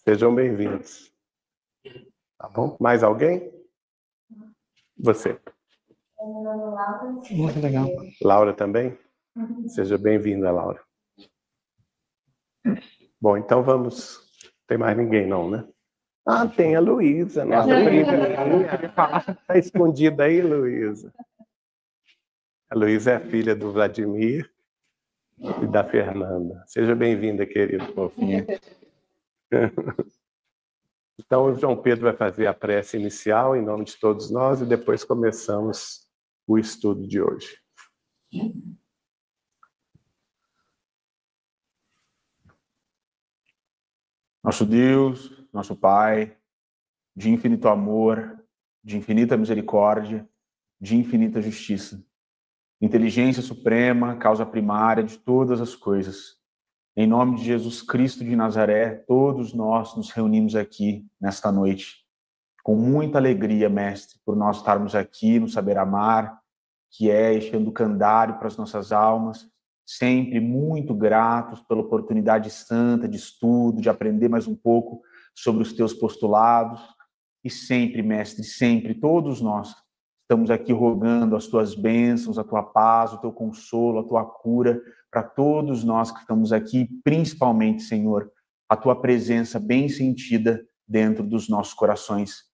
Sejam bem-vindos. Tá bom? Mais alguém? Você. Muito legal. Laura também? Seja bem-vinda, Laura. Bom, então vamos... Tem mais ninguém não, né? Ah, tem a Luísa, nossa prima. Está escondida aí, Luísa. A Luísa é filha do Vladimir e da Fernanda. Seja bem-vinda, querido fofinho. Então, o João Pedro vai fazer a prece inicial em nome de todos nós e depois começamos o estudo de hoje. Nosso Deus, nosso Pai, de infinito amor, de infinita misericórdia, de infinita justiça, inteligência suprema, causa primária de todas as coisas. Em nome de Jesus Cristo de Nazaré, todos nós nos reunimos aqui nesta noite, com muita alegria, Mestre, por nós estarmos aqui no Saber Amar, que é enchendo o candário para as nossas almas, sempre muito gratos pela oportunidade santa de estudo, de aprender mais um pouco sobre os teus postulados, e sempre, Mestre, sempre, todos nós estamos aqui rogando as tuas bênçãos, a tua paz, o teu consolo, a tua cura, para todos nós que estamos aqui, principalmente, Senhor, a tua presença bem sentida dentro dos nossos corações.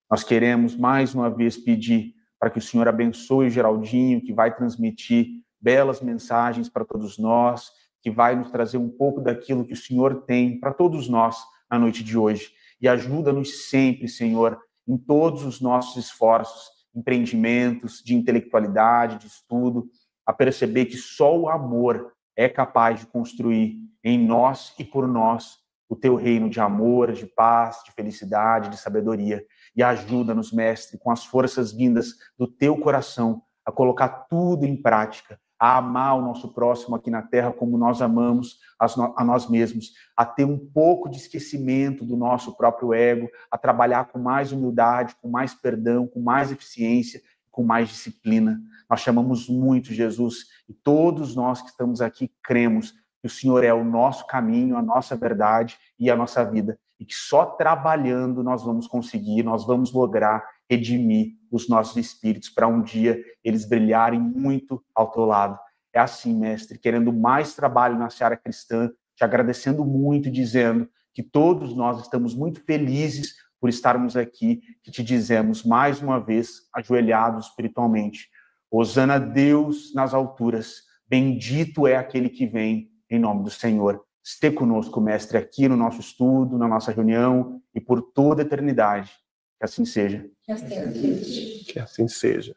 Nós queremos, mais uma vez, pedir para que o Senhor abençoe o Geraldinho, que vai transmitir belas mensagens para todos nós, que vai nos trazer um pouco daquilo que o Senhor tem para todos nós na noite de hoje. E ajuda-nos sempre, Senhor, em todos os nossos esforços, empreendimentos de intelectualidade, de estudo, a perceber que só o amor é capaz de construir em nós e por nós o teu reino de amor, de paz, de felicidade, de sabedoria. E ajuda-nos, Mestre, com as forças vindas do teu coração, a colocar tudo em prática, a amar o nosso próximo aqui na terra como nós amamos a nós mesmos, a ter um pouco de esquecimento do nosso próprio ego, a trabalhar com mais humildade, com mais perdão, com mais eficiência, com mais disciplina. Nós chamamos muito Jesus, e todos nós que estamos aqui cremos que o Senhor é o nosso caminho, a nossa verdade e a nossa vida, e que só trabalhando nós vamos conseguir, nós vamos lograr redimir os nossos espíritos para um dia eles brilharem muito ao teu lado. É assim, Mestre, querendo mais trabalho na seara cristã, te agradecendo muito, dizendo que todos nós estamos muito felizes por estarmos aqui, que te dizemos mais uma vez, ajoelhados espiritualmente: Hosana a Deus nas alturas, bendito é aquele que vem em nome do Senhor. Esteja conosco, Mestre, aqui no nosso estudo, na nossa reunião e por toda a eternidade. Que assim seja. Que assim seja.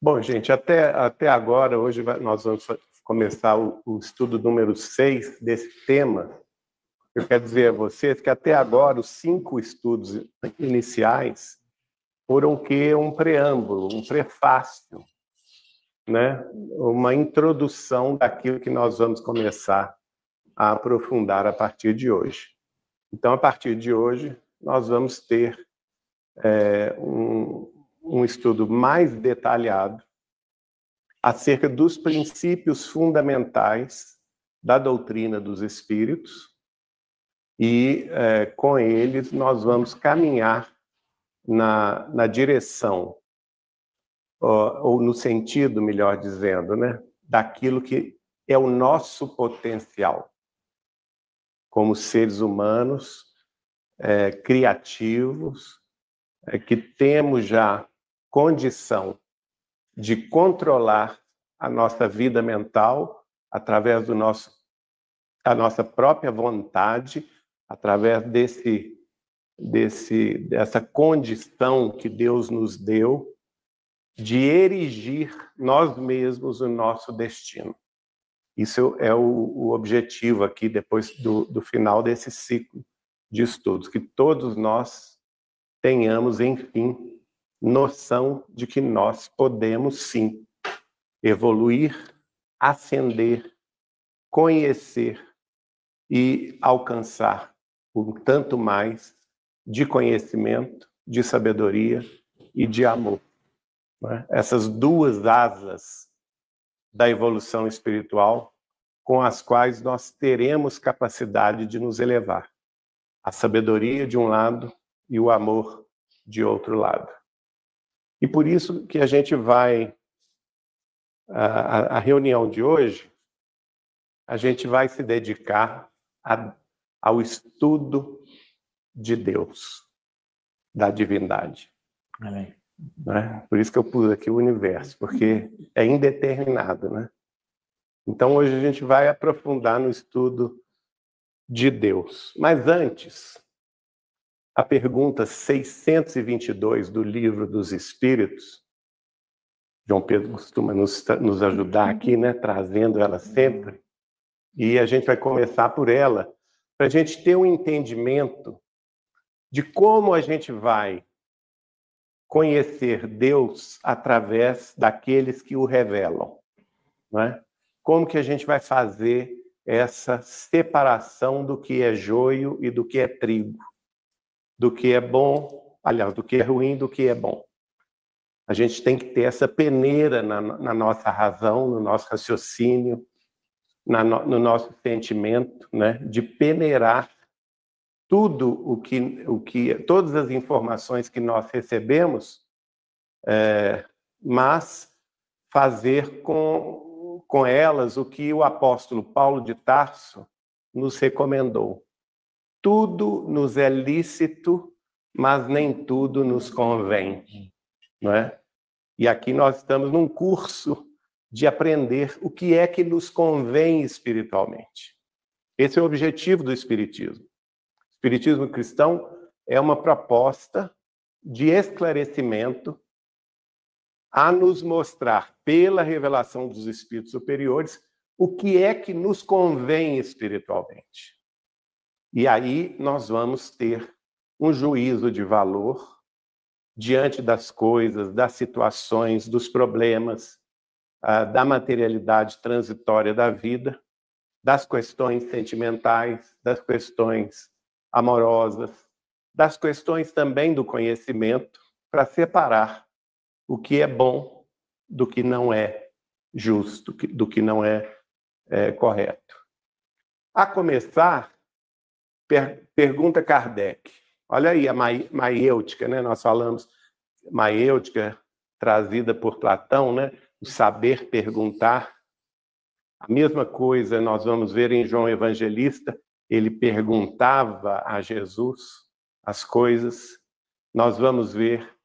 Bom, gente, até agora, hoje nós vamos começar o estudo número 6 desse tema. Eu quero dizer a vocês que até agora os 5 estudos iniciais foram um preâmbulo, um prefácio, né? Uma introdução daquilo que nós vamos começar a aprofundar a partir de hoje. Então, a partir de hoje, nós vamos ter um estudo mais detalhado acerca dos princípios fundamentais da doutrina dos espíritos e, com eles, nós vamos caminhar na direção, ou no sentido, melhor dizendo, né, daquilo que é o nosso potencial como seres humanos criativos, que temos já condição de controlar a nossa vida mental através da nossa própria vontade, através dessa condição que Deus nos deu de erigir nós mesmos o nosso destino. Isso é o objetivo aqui, depois do final desse ciclo de estudos, que todos nós tenhamos, enfim, noção de que nós podemos, sim, evoluir, ascender, conhecer e alcançar um tanto mais de conhecimento, de sabedoria e de amor. Essas duas asas da evolução espiritual com as quais nós teremos capacidade de nos elevar. A sabedoria de um lado e o amor de outro lado. E por isso que a gente vai, a reunião de hoje, a gente vai se dedicar ao estudo de Deus, da divindade. Amém. Né? Por isso que eu pus aqui o universo, porque é indeterminado, né? Então hoje a gente vai aprofundar no estudo de Deus. Mas antes, a pergunta 622 do Livro dos Espíritos, João Pedro costuma nos ajudar aqui, né? Trazendo ela sempre, e a gente vai começar por ela, para a gente ter um entendimento de como a gente vai conhecer Deus através daqueles que o revelam, não é? Como que a gente vai fazer essa separação do que é joio e do que é trigo, do que é bom, aliás, do que é ruim, do que é bom. A gente tem que ter essa peneira na nossa razão, no nosso raciocínio, no nosso sentimento, né, de peneirar tudo todas as informações que nós recebemos, mas fazer com elas o que o apóstolo Paulo de Tarso nos recomendou. Tudo nos é lícito, mas nem tudo nos convém, não é? E aqui nós estamos num curso de aprender o que é que nos convém espiritualmente. Esse é o objetivo do Espiritismo. O Espiritismo cristão é uma proposta de esclarecimento a nos mostrar, pela revelação dos espíritos superiores, o que é que nos convém espiritualmente. E aí nós vamos ter um juízo de valor diante das coisas, das situações, dos problemas, da materialidade transitória da vida, das questões sentimentais, das questões amorosas, das questões também do conhecimento, para separar o que é bom do que não é justo, do que não é correto. A começar, pergunta Kardec. Olha aí a maiêutica, né? Nós falamos maiêutica trazida por Platão, né? O saber perguntar. A mesma coisa nós vamos ver em João Evangelista, ele perguntava a Jesus as coisas. Nós vamos ver,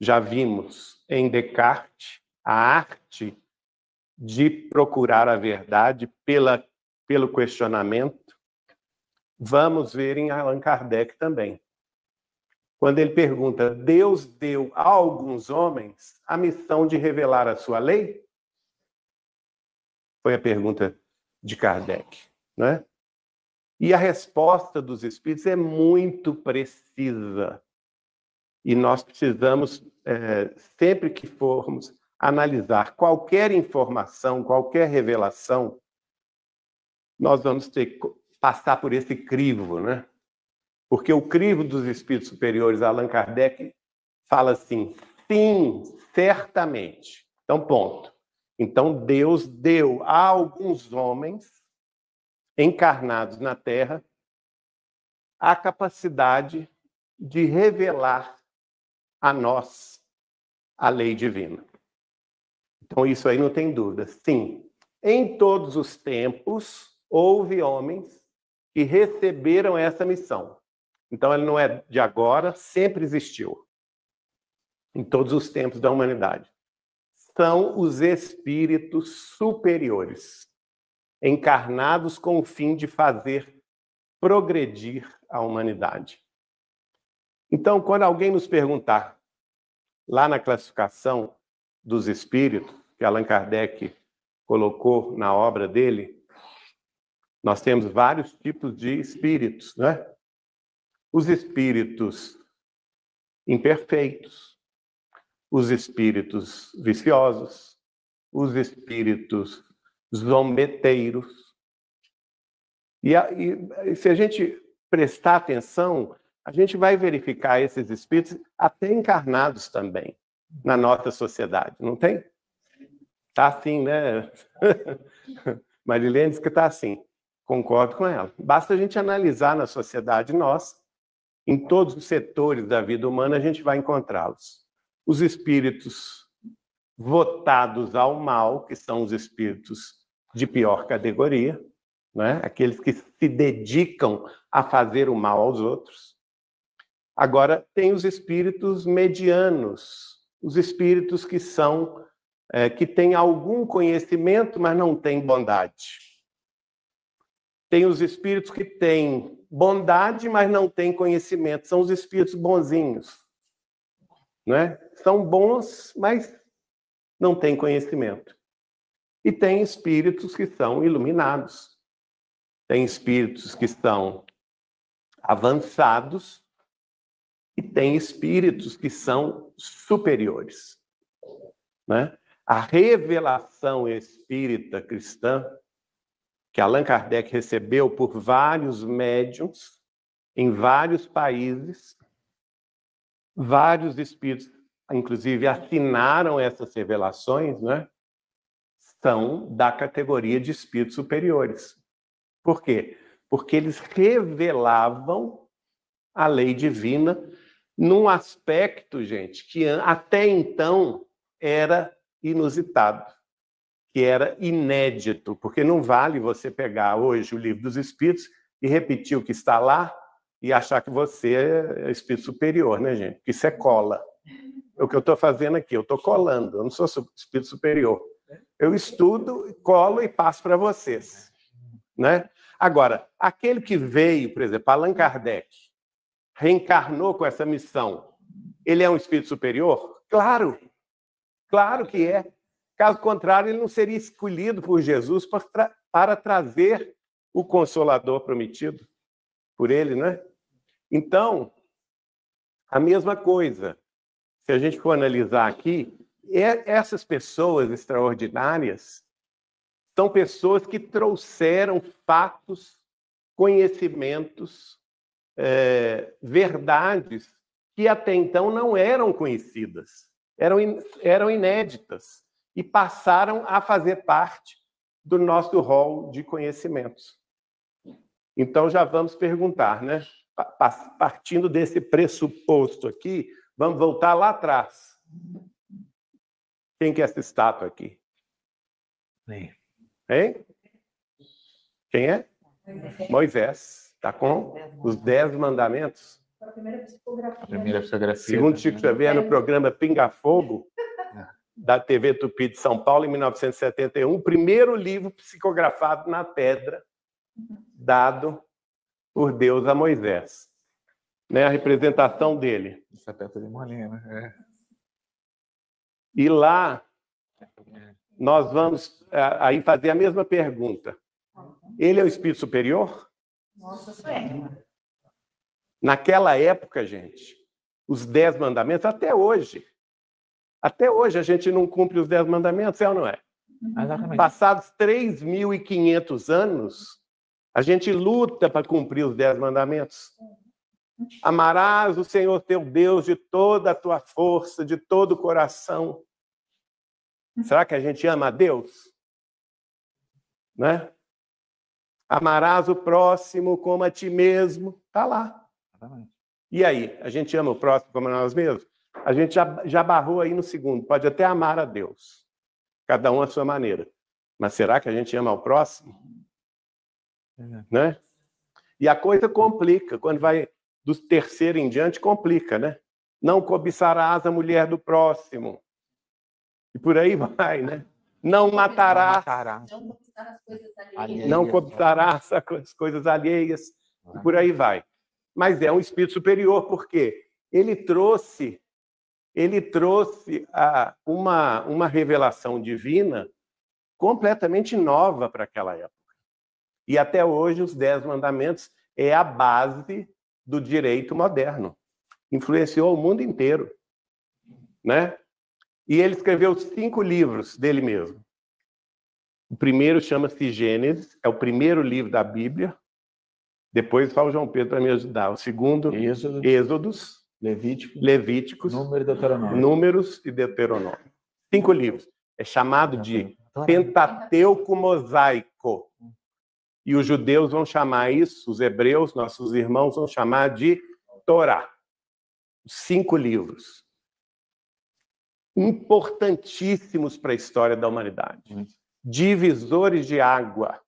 já vimos em Descartes, a arte de procurar a verdade pelo questionamento. Vamos ver em Allan Kardec também. Quando ele pergunta, Deus deu a alguns homens a missão de revelar a sua lei? Foi a pergunta de Kardec, né? E a resposta dos espíritos é muito precisa. E nós precisamos, sempre que formos analisar qualquer informação, qualquer revelação, nós vamos ter que passar por esse crivo, né? Porque o crivo dos espíritos superiores, Allan Kardec, fala assim, sim, certamente. Então, ponto. Então, Deus deu a alguns homens encarnados na Terra a capacidade de revelar a nós a lei divina. Então, isso aí não tem dúvida. Sim, em todos os tempos, houve homens que receberam essa missão. Então, ele não é de agora, sempre existiu. Em todos os tempos da humanidade. São os espíritos superiores, encarnados com o fim de fazer progredir a humanidade. Então, quando alguém nos perguntar, lá na classificação dos espíritos, que Allan Kardec colocou na obra dele, nós temos vários tipos de espíritos, né? Os espíritos imperfeitos, os espíritos viciosos, os espíritos zombeteiros. E se a gente prestar atenção, a gente vai verificar esses espíritos até encarnados também na nossa sociedade, não tem? Está assim, né? Marilene diz que está assim. Concordo com ela. Basta a gente analisar na sociedade nossa, em todos os setores da vida humana, a gente vai encontrá-los. Os espíritos votados ao mal, que são os espíritos de pior categoria, né? Aqueles que se dedicam a fazer o mal aos outros. Agora, tem os espíritos medianos, os espíritos que são, que têm algum conhecimento, mas não têm bondade. Tem os espíritos que têm bondade, mas não têm conhecimento. São os espíritos bonzinhos, né? São bons, mas não têm conhecimento. E tem espíritos que são iluminados. Tem espíritos que são avançados e tem espíritos que são superiores, né? A revelação espírita cristã que Allan Kardec recebeu por vários médiuns em vários países, vários espíritos, inclusive, assinaram essas revelações, né? São da categoria de espíritos superiores. Por quê? Porque eles revelavam a lei divina num aspecto, gente, que até então era inusitado, que era inédito, porque não vale você pegar hoje o Livro dos Espíritos e repetir o que está lá e achar que você é espírito superior, né, gente? Porque isso é cola. O que eu estou fazendo aqui, eu estou colando, eu não sou espírito superior. Eu estudo, colo e passo para vocês, né? Agora, aquele que veio, por exemplo, Allan Kardec, reencarnou com essa missão, ele é um espírito superior? Claro, claro que é. Caso contrário, ele não seria escolhido por Jesus para trazer o Consolador prometido por ele, né? Então, a mesma coisa. Se a gente for analisar aqui, essas pessoas extraordinárias são pessoas que trouxeram fatos, conhecimentos, verdades que até então não eram conhecidas, eram inéditas e passaram a fazer parte do nosso rol de conhecimentos. Então já vamos perguntar, né? Partindo desse pressuposto aqui, vamos voltar lá atrás. Quem que é essa estátua aqui? Hein? Quem é? Moisés. Está com os 10 mandamentos. A primeira psicografia. Segundo Chico Xavier, no programa Pinga Fogo, da TV Tupi de São Paulo, em 1971, o primeiro livro psicografado na pedra, dado por Deus a Moisés. Né? A representação dele. Essa pedra de molinha, né? E lá, nós vamos aí fazer a mesma pergunta. Ele é o espírito superior? Nossa, é. Naquela época, gente, os 10 mandamentos, até hoje a gente não cumpre os 10 mandamentos, é ou não é? Exatamente. Passados 3.500 anos, a gente luta para cumprir os 10 mandamentos. Amarás o Senhor teu Deus de toda a tua força, de todo o coração. Será que a gente ama a Deus? Né? Amarás o próximo como a ti mesmo. Está lá. E aí, a gente ama o próximo como a nós mesmos? A gente já barrou aí no segundo. Pode até amar a Deus. Cada um à sua maneira. Mas será que a gente ama o próximo? Né? E a coisa complica. Quando vai do terceiro em diante, complica, né? Não cobiçarás a mulher do próximo. E por aí vai, né? Não matarás. Não cobiçarás as coisas alheias. E por aí vai. Mas é um espírito superior, porque ele trouxe uma revelação divina completamente nova para aquela época. E até hoje os 10 mandamentos é a base do direito moderno. Influenciou o mundo inteiro, né? E ele escreveu 5 livros dele mesmo. O primeiro chama-se Gênesis, é o primeiro livro da Bíblia. Depois fala o João Pedro para me ajudar. O segundo, Êxodos, Levíticos, Números e Deuteronômio. 5 livros. É chamado de Pentateuco Mosaico. E os judeus vão chamar isso, os hebreus, nossos irmãos, vão chamar de Torá. 5 livros. Importantíssimos para a história da humanidade. Divisores de água,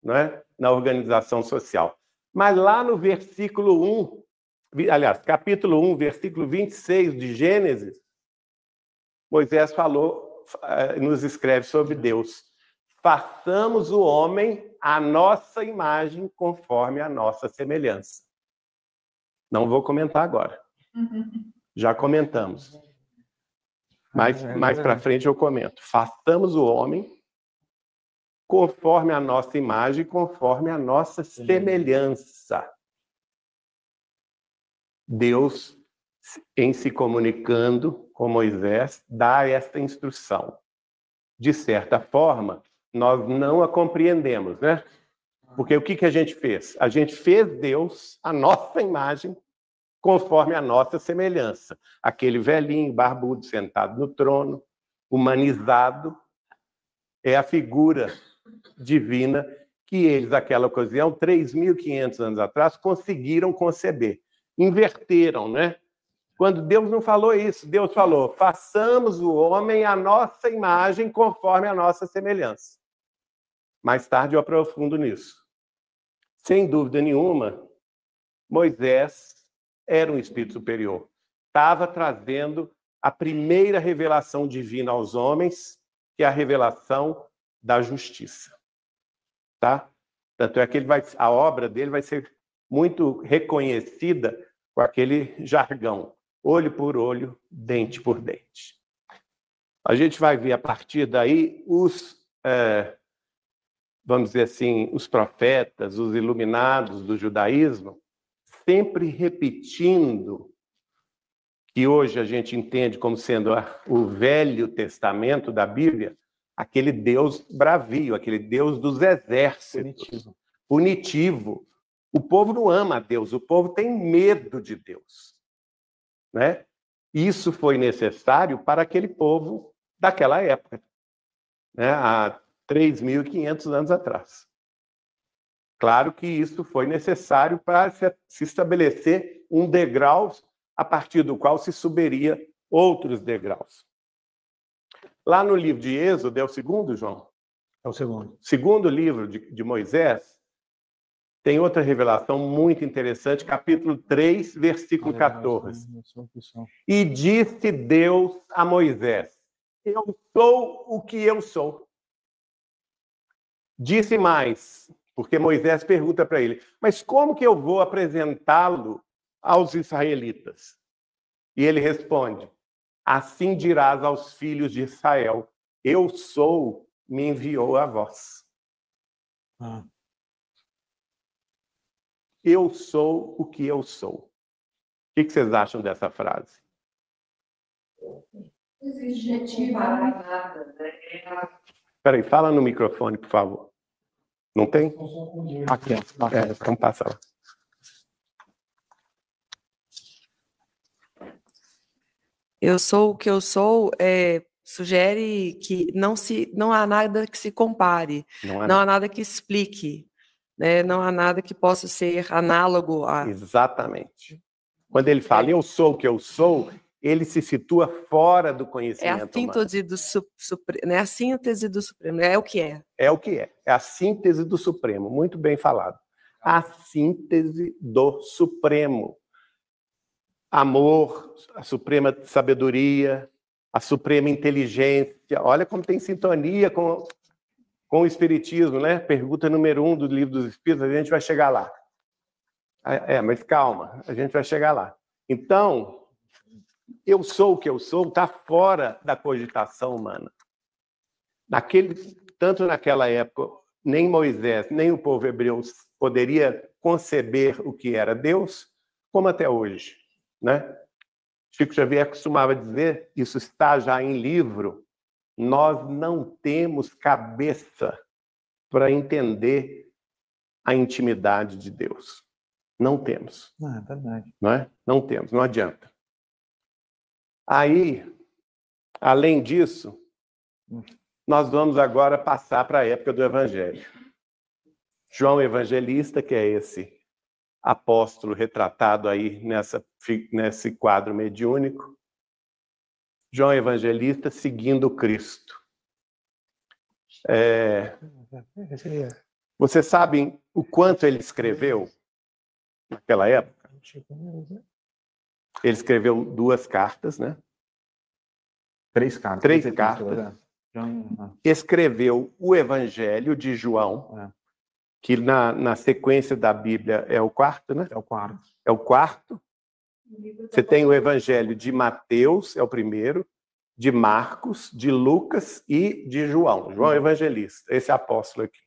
não é? Na organização social. Mas lá no versículo 1, aliás, capítulo 1, versículo 26 de Gênesis, Moisés nos escreve sobre Deus. Façamos o homem à nossa imagem, conforme a nossa semelhança. Não vou comentar agora. Já comentamos. Mas mais para frente eu comento. Façamos o homem conforme a nossa imagem, conforme a nossa semelhança. Deus, em se comunicando com Moisés, dá esta instrução. De certa forma, nós não a compreendemos, né? Porque o que a gente fez? A gente fez Deus, a nossa imagem, conforme a nossa semelhança. Aquele velhinho, barbudo, sentado no trono, humanizado, é a figura divina que eles, naquela ocasião, 3.500 anos atrás, conseguiram conceber. Inverteram, né? Quando Deus não falou isso, Deus falou, façamos o homem à nossa imagem, conforme a nossa semelhança. Mais tarde eu aprofundo nisso. Sem dúvida nenhuma, Moisés era um espírito superior. Estava trazendo a primeira revelação divina aos homens, que é a revelação da justiça. Tá? Tanto é que a obra dele vai ser muito reconhecida com aquele jargão, olho por olho, dente por dente. A gente vai ver a partir daí vamos dizer assim, os profetas, os iluminados do judaísmo, sempre repetindo que hoje a gente entende como sendo o Velho Testamento da Bíblia, aquele Deus bravio, aquele Deus dos exércitos, punitivo. O povo não ama a Deus, o povo tem medo de Deus, né? Isso foi necessário para aquele povo daquela época, né? Há 3.500 anos atrás. Claro que isso foi necessário para se estabelecer um degrau a partir do qual se subiria outros degraus. Lá no livro de Êxodo, é o segundo, João? É o segundo. Segundo livro de Moisés, tem outra revelação muito interessante, capítulo 3, versículo 14. E disse Deus a Moisés, eu sou o que eu sou. Disse mais, porque Moisés pergunta para ele, mas como que eu vou apresentá-lo aos israelitas? E ele responde, assim dirás aos filhos de Israel, eu sou, me enviou a vós. Eu sou o que eu sou. O que vocês acham dessa frase? Espera aí, fala no microfone, por favor. Não tem? Aqui, ó. Vamos passar lá. Eu sou o que eu sou, sugere que não há nada que se compare, não há nada que explique, né? Não há nada que possa ser análogo a... Exatamente. Quando ele fala eu sou o que eu sou, ele se situa fora do conhecimento humano. É a síntese do Supremo, é o que é. É o que é. É a síntese do Supremo, muito bem falado. A síntese do Supremo. Amor, a suprema sabedoria, a suprema inteligência. Olha como tem sintonia com o Espiritismo, né? Pergunta número 1 do Livro dos Espíritos, a gente vai chegar lá. Mas calma, a gente vai chegar lá. Então, eu sou o que eu sou, está fora da cogitação humana. Tanto naquela época, nem Moisés, nem o povo hebreu poderia conceber o que era Deus, como até hoje, né? Chico Xavier costumava dizer, isso está já em livro, nós não temos cabeça para entender a intimidade de Deus. Não temos. É verdade. Não é? Não temos, não adianta. Aí, além disso, nós vamos agora passar para a época do Evangelho. João Evangelista, que é esse apóstolo retratado aí nesse quadro mediúnico. João Evangelista seguindo Cristo. Vocês sabem o quanto ele escreveu naquela época? Ele escreveu 2 cartas, né? 3 cartas. 3 cartas. Escreveu o Evangelho de João, que na sequência da Bíblia é o 4º, né? É o 4º. É o 4º. Você tem o Evangelho de Mateus, é o primeiro, de Marcos, de Lucas e de João. João Evangelista, esse apóstolo aqui.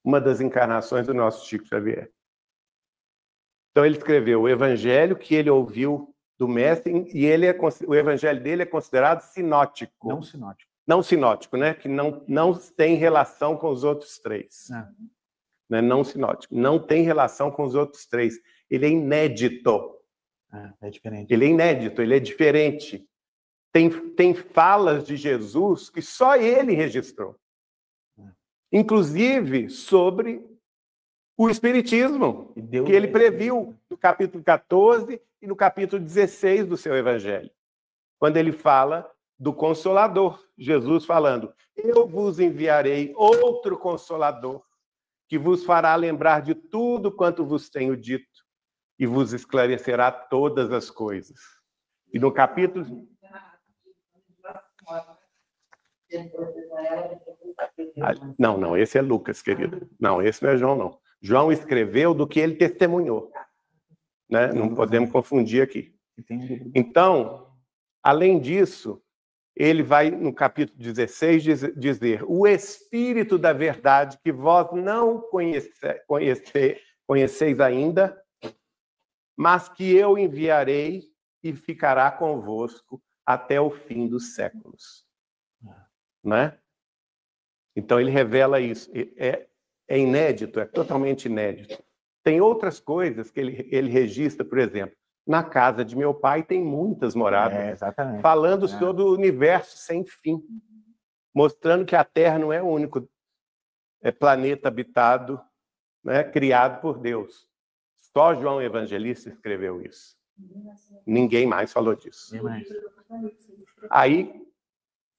Uma das encarnações do nosso Chico Xavier. Então ele escreveu o Evangelho que ele ouviu do mestre, e o Evangelho dele é considerado sinótico. Não sinótico. Não sinótico, né? Que não tem relação com os outros 3. Né? Não sinótico. Não tem relação com os outros 3. Ele é inédito. É diferente. Ele é inédito, ele é diferente. Tem falas de Jesus que só ele registrou. Inclusive sobre o Espiritismo, que ele previu no capítulo 14 e no capítulo 16 do seu Evangelho. Quando ele fala do Consolador, Jesus falando, eu vos enviarei outro Consolador, que vos fará lembrar de tudo quanto vos tenho dito e vos esclarecerá todas as coisas. E no capítulo... Não, esse é Lucas, querido. Não, esse não é João, não. João escreveu do que ele testemunhou. Né? Não podemos confundir aqui. Então, além disso, ele vai, no capítulo 16, dizer o Espírito da verdade que vós não conheceis ainda, mas que eu enviarei e ficará convosco até o fim dos séculos. Né? Então ele revela isso. É inédito, é totalmente inédito. Tem outras coisas que ele registra, por exemplo, na casa de meu pai tem muitas moradas, falando sobre o universo sem fim, mostrando que a Terra não é o único planeta habitado, né, criado por Deus. Só João Evangelista escreveu isso. Ninguém mais falou disso. Aí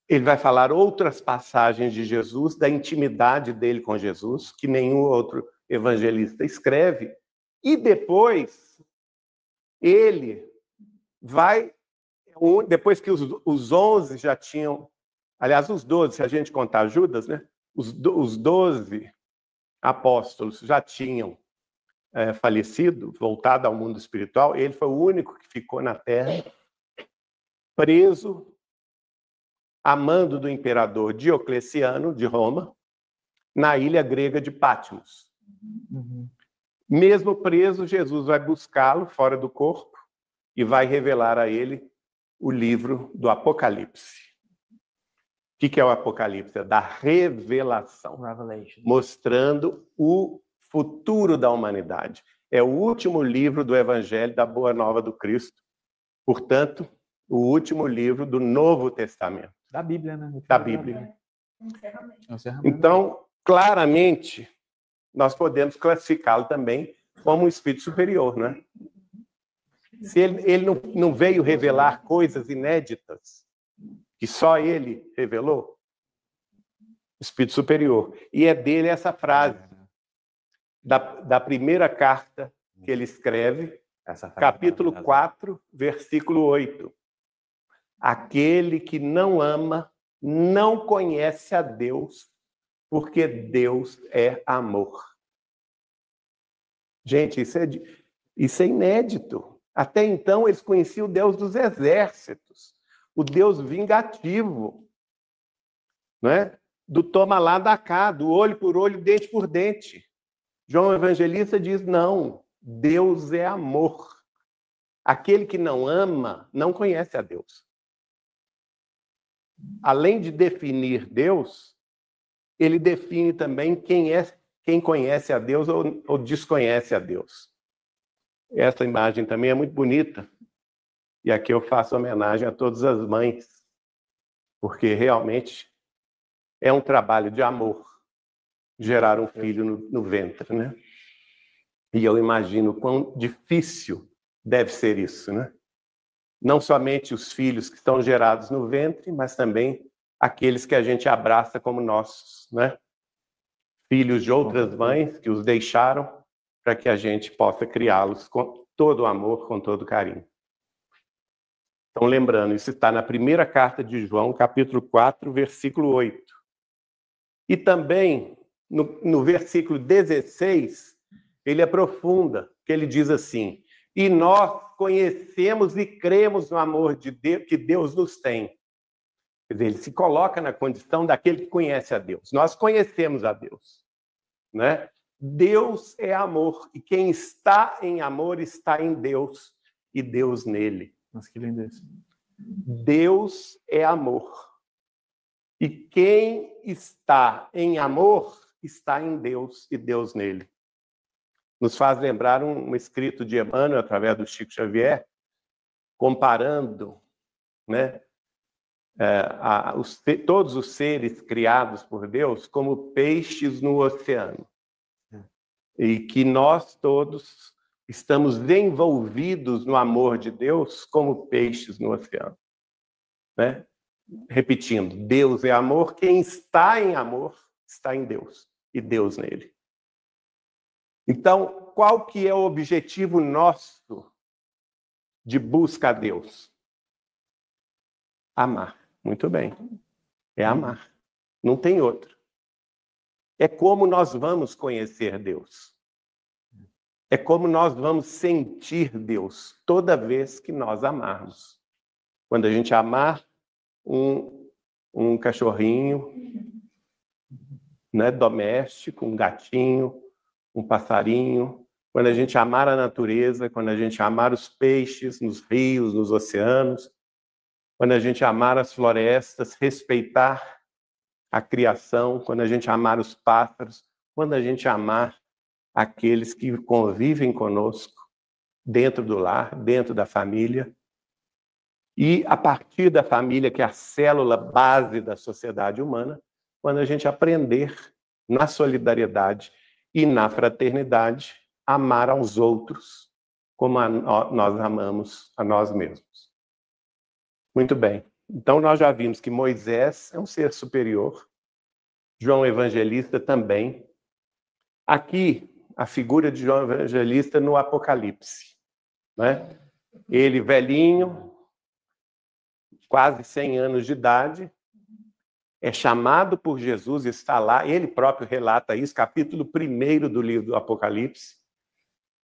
ele vai falar outras passagens de Jesus, da intimidade dele com Jesus, que nenhum outro evangelista escreve. E depois, ele vai, depois que os 11 já tinham, aliás, os 12, se a gente contar Judas, né? Os 12 apóstolos já tinham falecido, voltado ao mundo espiritual. Ele foi o único que ficou na Terra, preso, a mando do imperador Diocleciano, de Roma, na ilha grega de Patmos. Mesmo preso, Jesus vai buscá-lo fora do corpo e vai revelar a ele o livro do Apocalipse. O que é o Apocalipse? É da revelação, mostrando o futuro da humanidade. É o último livro do Evangelho da Boa Nova do Cristo. Portanto, o último livro do Novo Testamento. Da Bíblia, né? Da Bíblia. Então, claramente, nós podemos classificá-lo também como um espírito superior, né? Se ele não veio revelar coisas inéditas, que só ele revelou, espírito superior. E é dele essa frase, da primeira carta que ele escreve, capítulo 4, versículo 8. Aquele que não ama não conhece a Deus, porque Deus é amor. Gente, isso é inédito. Até então, eles conheciam o Deus dos exércitos, o Deus vingativo, não é? Do toma lá, dá cá, do olho por olho, dente por dente. João Evangelista diz, não, Deus é amor. Aquele que não ama não conhece a Deus. Além de definir Deus, ele define também quem conhece a Deus ou desconhece a Deus. Essa imagem também é muito bonita. E aqui eu faço homenagem a todas as mães, porque realmente é um trabalho de amor gerar um filho no ventre, né? E eu imagino quão difícil deve ser isso, né? Não somente os filhos que estão gerados no ventre, mas também aqueles que a gente abraça como nossos, né? Filhos de outras mães que os deixaram para que a gente possa criá-los com todo o amor, com todo o carinho. Então, lembrando, isso está na primeira carta de João, capítulo 4, versículo 8. E também, no versículo 16, ele aprofunda, que ele diz assim: e nós conhecemos e cremos no amor de Deus, que Deus nos tem. Quer dizer, ele se coloca na condição daquele que conhece a Deus. Nós conhecemos a Deus, né? Deus é amor, e quem está em amor está em Deus, e Deus nele. Mas que lindo isso. Deus é amor. E quem está em amor está em Deus e Deus nele. Nos faz lembrar um escrito de Emmanuel, através do Chico Xavier, comparando, né, todos os seres criados por Deus como peixes no oceano. E que nós todos estamos envolvidos no amor de Deus como peixes no oceano, né? Repetindo, Deus é amor, quem está em amor está em Deus e Deus nele. Então, qual que é o objetivo nosso de busca a Deus? Amar. Muito bem. É amar. Não tem outro. É como nós vamos conhecer Deus. É como nós vamos sentir Deus toda vez que nós amarmos. Quando a gente amar um cachorrinho, né, doméstico, um gatinho, um passarinho, quando a gente amar a natureza, quando a gente amar os peixes nos rios, nos oceanos, quando a gente amar as florestas, respeitar a criação, quando a gente amar os pássaros, quando a gente amar aqueles que convivem conosco dentro do lar, dentro da família. E a partir da família, que é a célula base da sociedade humana, quando a gente aprender na solidariedade e na fraternidade, amar aos outros como nós amamos a nós mesmos. Muito bem. Então, nós já vimos que Moisés é um ser superior, João Evangelista também. Aqui, a figura de João Evangelista no Apocalipse, né? Ele velhinho, quase 100 anos de idade, é chamado por Jesus, está lá, ele próprio relata isso, capítulo 1 do livro do Apocalipse,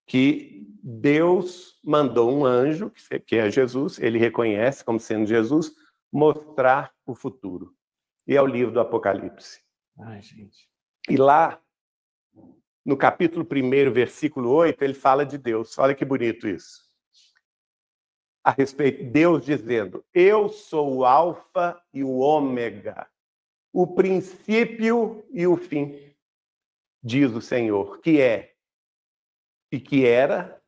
que Deus mandou um anjo, que é Jesus, ele reconhece como sendo Jesus, mostrar o futuro. E é o livro do Apocalipse. Ai, gente. E lá, no capítulo 1, versículo 8, ele fala de Deus. Olha que bonito isso. A respeito de Deus dizendo: eu sou o alfa e o ômega, o princípio e o fim, diz o Senhor, que é, e que era,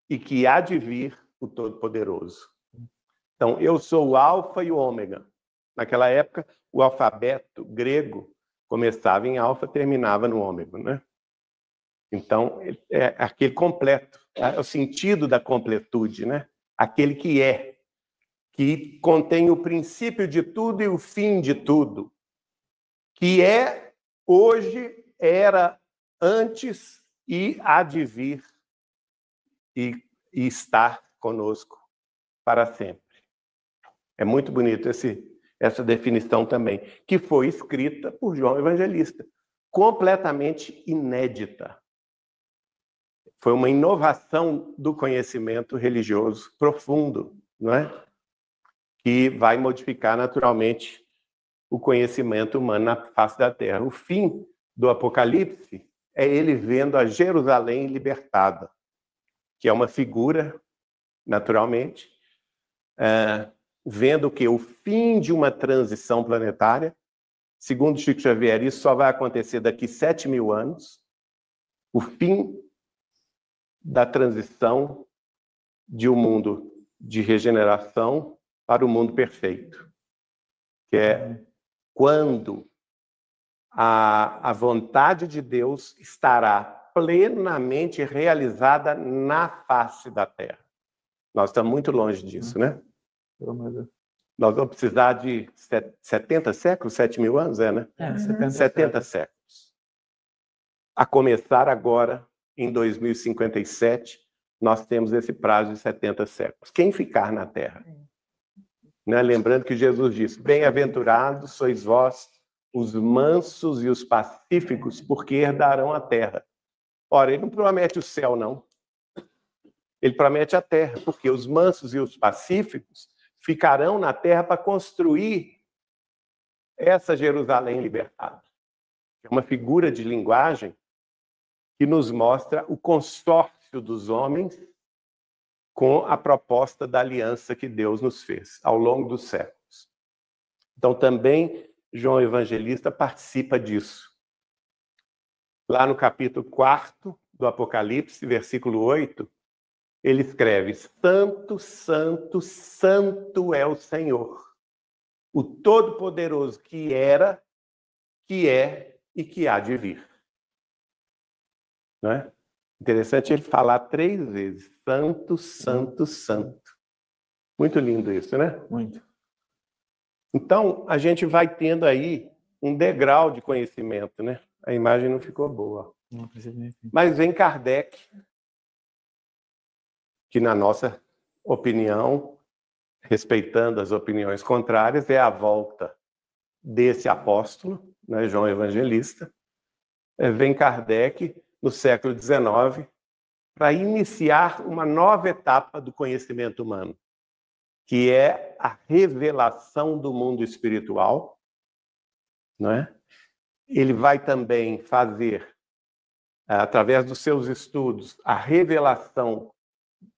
e que há de vir o Todo-Poderoso. Então, eu sou o alfa e o ômega. Naquela época, o alfabeto grego começava em alfa, terminava no ômega, né? Então, é aquele completo, é o sentido da completude, né? Aquele que contém o princípio de tudo e o fim de tudo, que é, hoje, era, antes e há de vir e estar conosco para sempre. É muito bonito essa definição também, que foi escrita por João Evangelista, completamente inédita. Foi uma inovação do conhecimento religioso profundo, não é? Que vai modificar naturalmente o conhecimento humano na face da Terra. O fim do Apocalipse é ele vendo a Jerusalém libertada, que é uma figura, naturalmente, vendo que o fim de uma transição planetária, segundo Chico Xavier, isso só vai acontecer daqui 7.000 anos, o fim da transição de um mundo de regeneração para o mundo perfeito, que é quando a vontade de Deus estará plenamente realizada na face da Terra. Nós estamos muito longe disso, né? Nós vamos precisar de 70 séculos, 7.000 anos, né? 70 séculos. A começar agora, em 2057, nós temos esse prazo de 70 séculos. Quem ficar na Terra? Né? Lembrando que Jesus disse, bem-aventurados sois vós, os mansos e os pacíficos, porque herdarão a terra. Ora, ele não promete o céu, não. Ele promete a terra, porque os mansos e os pacíficos ficarão na terra para construir essa Jerusalém libertada. É uma figura de linguagem que nos mostra o consórcio dos homens com a proposta da aliança que Deus nos fez ao longo dos séculos. Então, também João Evangelista participa disso. Lá no capítulo 4 do Apocalipse, versículo 8, ele escreve, Santo, Santo, Santo é o Senhor, o Todo-Poderoso que era, que é e que há de vir. Não é? Interessante ele falar 3 vezes, Santo, Santo, Santo. Muito lindo isso, né? Muito. Então, a gente vai tendo aí um degrau de conhecimento, né? A imagem não ficou boa. Mas vem Kardec, que na nossa opinião, respeitando as opiniões contrárias, é a volta desse apóstolo, né, João Evangelista. Vem Kardec, no século XIX, para iniciar uma nova etapa do conhecimento humano, que é a revelação do mundo espiritual, não é? Ele vai também fazer, através dos seus estudos, a revelação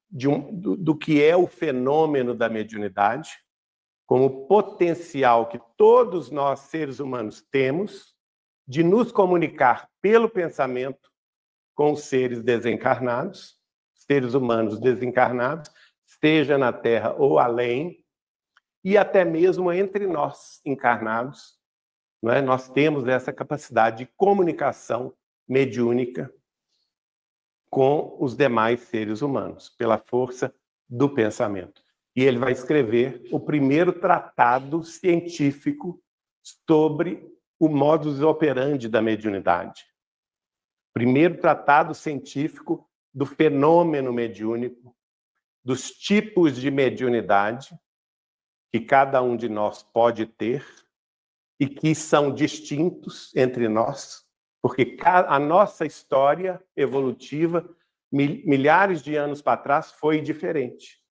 do que é o fenômeno da mediunidade, como potencial que todos nós, seres humanos, temos de nos comunicar pelo pensamento com os seres desencarnados, seres humanos desencarnados, seja na Terra ou além, e até mesmo entre nós encarnados, não é? Nós temos essa capacidade de comunicação mediúnica com os demais seres humanos, pela força do pensamento. E ele vai escrever o primeiro tratado científico sobre o modus operandi da mediunidade. Primeiro tratado científico do fenômeno mediúnico, dos tipos de mediunidade que cada um de nós pode ter e que são distintos entre nós, porque a nossa história evolutiva, milhares de anos para trás, foi diferente.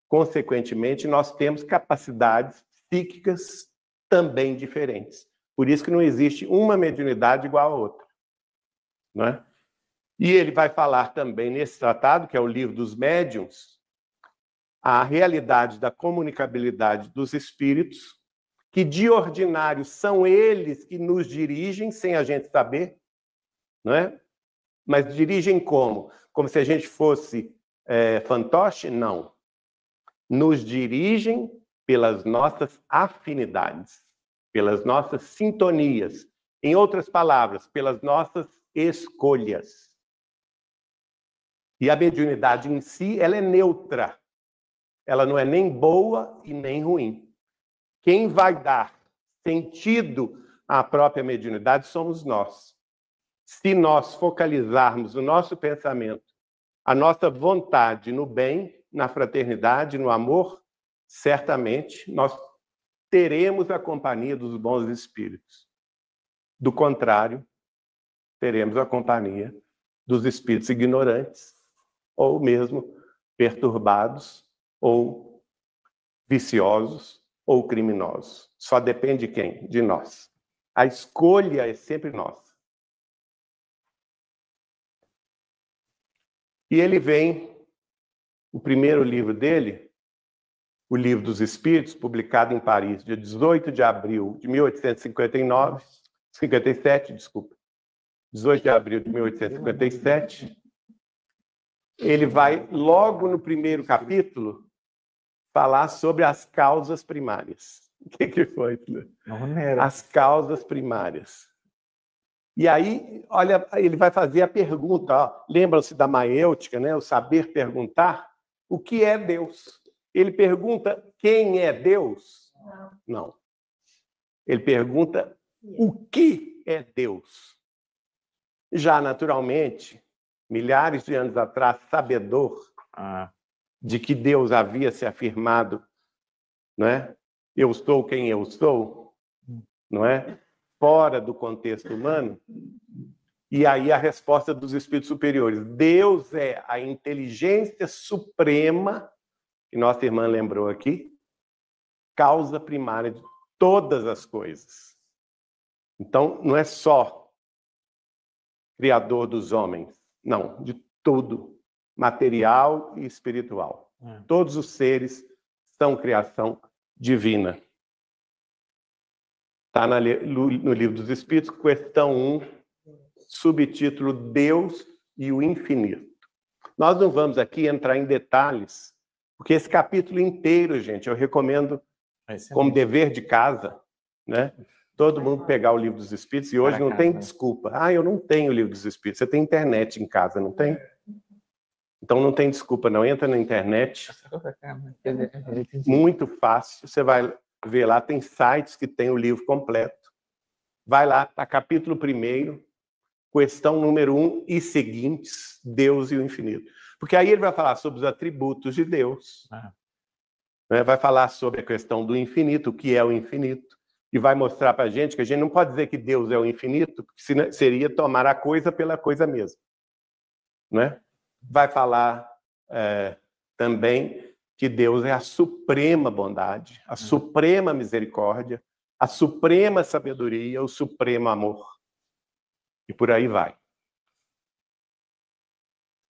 Consequentemente, nós temos capacidades psíquicas também diferentes. Por isso que não existe uma mediunidade igual a outra. Não é? E ele vai falar também nesse tratado, que é o Livro dos Médiuns, a realidade da comunicabilidade dos espíritos, que de ordinário são eles que nos dirigem sem a gente saber, não é? Mas dirigem como? Como se a gente fosse fantoche? Não. Nos dirigem pelas nossas afinidades, pelas nossas sintonias. Em outras palavras, pelas nossas escolhas. E a mediunidade em si, ela é neutra. Ela não é nem boa e nem ruim. Quem vai dar sentido à própria mediunidade somos nós. Se nós focalizarmos o nosso pensamento, a nossa vontade no bem, na fraternidade, no amor, certamente nós teremos a companhia dos bons espíritos. Do contrário, teremos a companhia dos espíritos ignorantes, ou mesmo perturbados, ou viciosos, ou criminosos. Só depende de quem? De nós. A escolha é sempre nossa. E ele vem, o primeiro livro dele, o Livro dos Espíritos, publicado em Paris, dia 18 de abril de 1857, 18 de abril de 1857, ele vai, logo no primeiro capítulo, falar sobre as causas primárias. O que foi? As causas primárias. E aí, olha, ele vai fazer a pergunta. Lembram-se da maêutica, né? O saber perguntar. O que é Deus? Ele pergunta quem é Deus? Não. Ele pergunta o que é Deus? Já, naturalmente, milhares de anos atrás, sabedor de que Deus havia se afirmado, não é? Eu sou quem eu sou, não é? Fora do contexto humano. E aí a resposta dos espíritos superiores. Deus é a inteligência suprema, que nossa irmã lembrou aqui, causa primária de todas as coisas. Então, não é só criador dos homens, não, de tudo, material e espiritual. Todos os seres são criação divina. Está no Livro dos Espíritos, questão 1, subtítulo Deus e o Infinito. Nós não vamos aqui entrar em detalhes, porque esse capítulo inteiro, gente, eu recomendo como dever de casa, né? Todo mundo pegar o Livro dos Espíritos, e hoje não tem desculpa. Eu não tenho o Livro dos Espíritos. Você tem internet em casa, não tem? Então não tem desculpa, não. Entra na internet. Muito fácil. Você vai ver lá, tem sites que tem o livro completo. Vai lá, tá capítulo 1, questão número 1 e seguintes, Deus e o Infinito. Porque aí ele vai falar sobre os atributos de Deus. Vai falar sobre a questão do infinito, o que é o infinito. E vai mostrar para a gente que a gente não pode dizer que Deus é o infinito, porque seria tomar a coisa pela coisa mesma. Né? Vai falar também que Deus é a suprema bondade, a suprema misericórdia, a suprema sabedoria, o supremo amor. E por aí vai.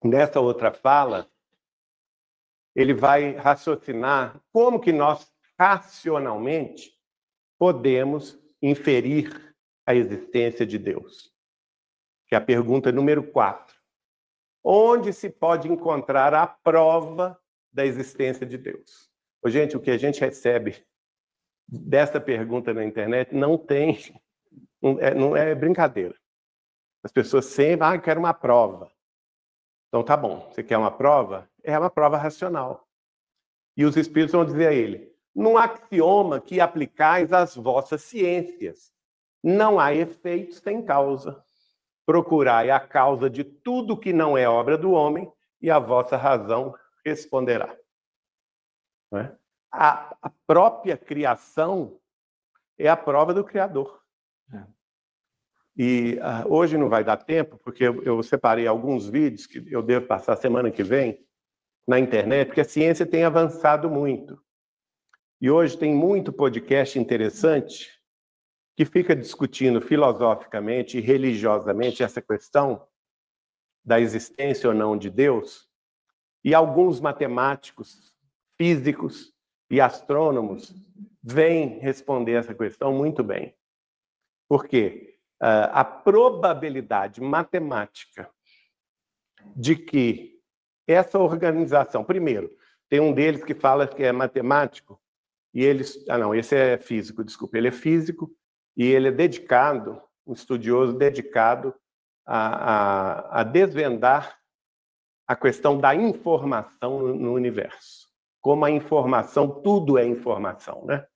Nessa outra fala, ele vai raciocinar como que nós, racionalmente, podemos inferir a existência de Deus. Que é a pergunta número 4. Onde se pode encontrar a prova da existência de Deus? Gente, o que a gente recebe dessa pergunta na internet não é brincadeira. As pessoas sempre, eu quero uma prova. Então tá bom, você quer uma prova? É uma prova racional. E os espíritos vão dizer a ele, num axioma que aplicais às vossas ciências, não há efeito sem causa. Procurai a causa de tudo que não é obra do homem e a vossa razão responderá. Não é? A própria criação é a prova do Criador. E hoje não vai dar tempo, porque eu separei alguns vídeos que eu devo passar semana que vem na internet, porque a ciência tem avançado muito. E hoje tem muito podcast interessante que fica discutindo filosoficamente e religiosamente essa questão da existência ou não de Deus. E alguns matemáticos, físicos e astrônomos vêm responder essa questão muito bem. Por quê? A probabilidade matemática de que essa organização... Primeiro, tem um deles que fala que é matemático, e eles... não, esse é físico, desculpa. Ele é físico e ele é dedicado, um estudioso dedicado a desvendar a questão da informação no universo. Como a informação, tudo é informação, né?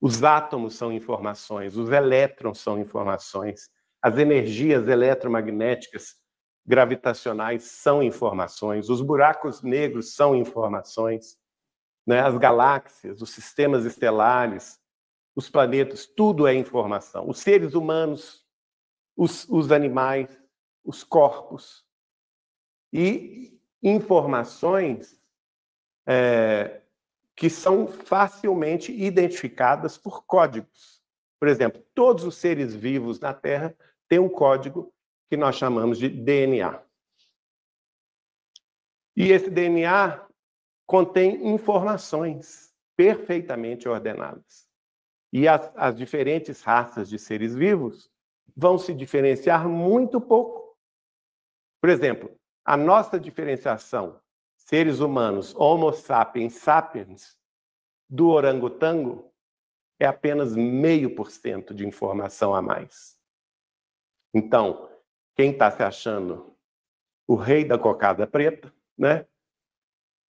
Os átomos são informações, os elétrons são informações, as energias eletromagnéticas gravitacionais são informações, os buracos negros são informações, né? As galáxias, os sistemas estelares, os planetas, tudo é informação. Os seres humanos, os animais, os corpos. E informações que são facilmente identificadas por códigos. Por exemplo, todos os seres vivos na Terra têm um código que nós chamamos de DNA. E esse DNA contém informações perfeitamente ordenadas. E as diferentes raças de seres vivos vão se diferenciar muito pouco. Por exemplo, a nossa diferenciação, seres humanos, Homo sapiens sapiens, do orangotango, é apenas 0,5% de informação a mais. Então, quem está se achando o rei da cocada preta, né?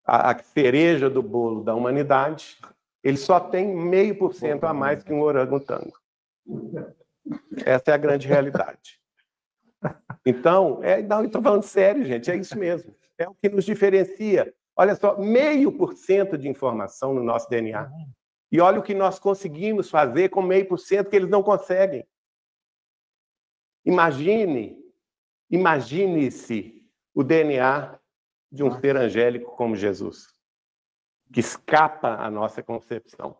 A cereja do bolo da humanidade, ele só tem 0,5% a mais que um orangotango. Essa é a grande realidade. Então, não, estou falando sério, gente, é isso mesmo. É o que nos diferencia. Olha só, 0,5% de informação no nosso DNA. E olha o que nós conseguimos fazer com 0,5% que eles não conseguem. Imagine-se o DNA de um ser angélico como Jesus, que escapa à nossa concepção.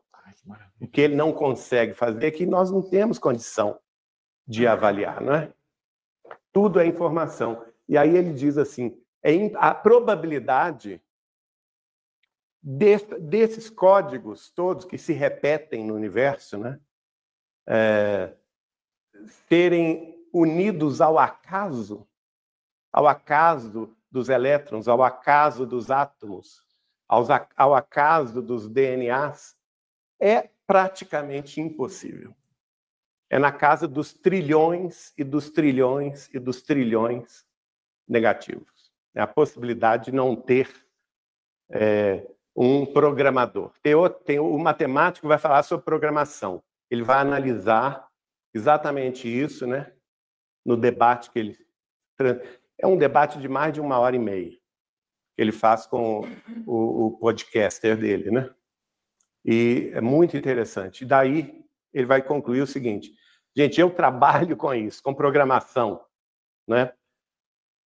O que ele não consegue fazer é que nós não temos condição de avaliar, não é? Tudo é informação. E aí ele diz assim, a probabilidade desses códigos todos que se repetem no universo, né, serem unidos ao acaso dos elétrons, ao acaso dos átomos, ao acaso dos DNAs, é praticamente impossível. É na casa dos trilhões e dos trilhões e dos trilhões negativos. É a possibilidade de não ter um programador. O matemático vai falar sobre programação. Ele vai analisar exatamente isso, né? No debate que ele... É um debate de mais de 1h30 que ele faz com o podcaster dele, né? E é muito interessante. E daí ele vai concluir o seguinte: gente, eu trabalho com isso, com programação, né?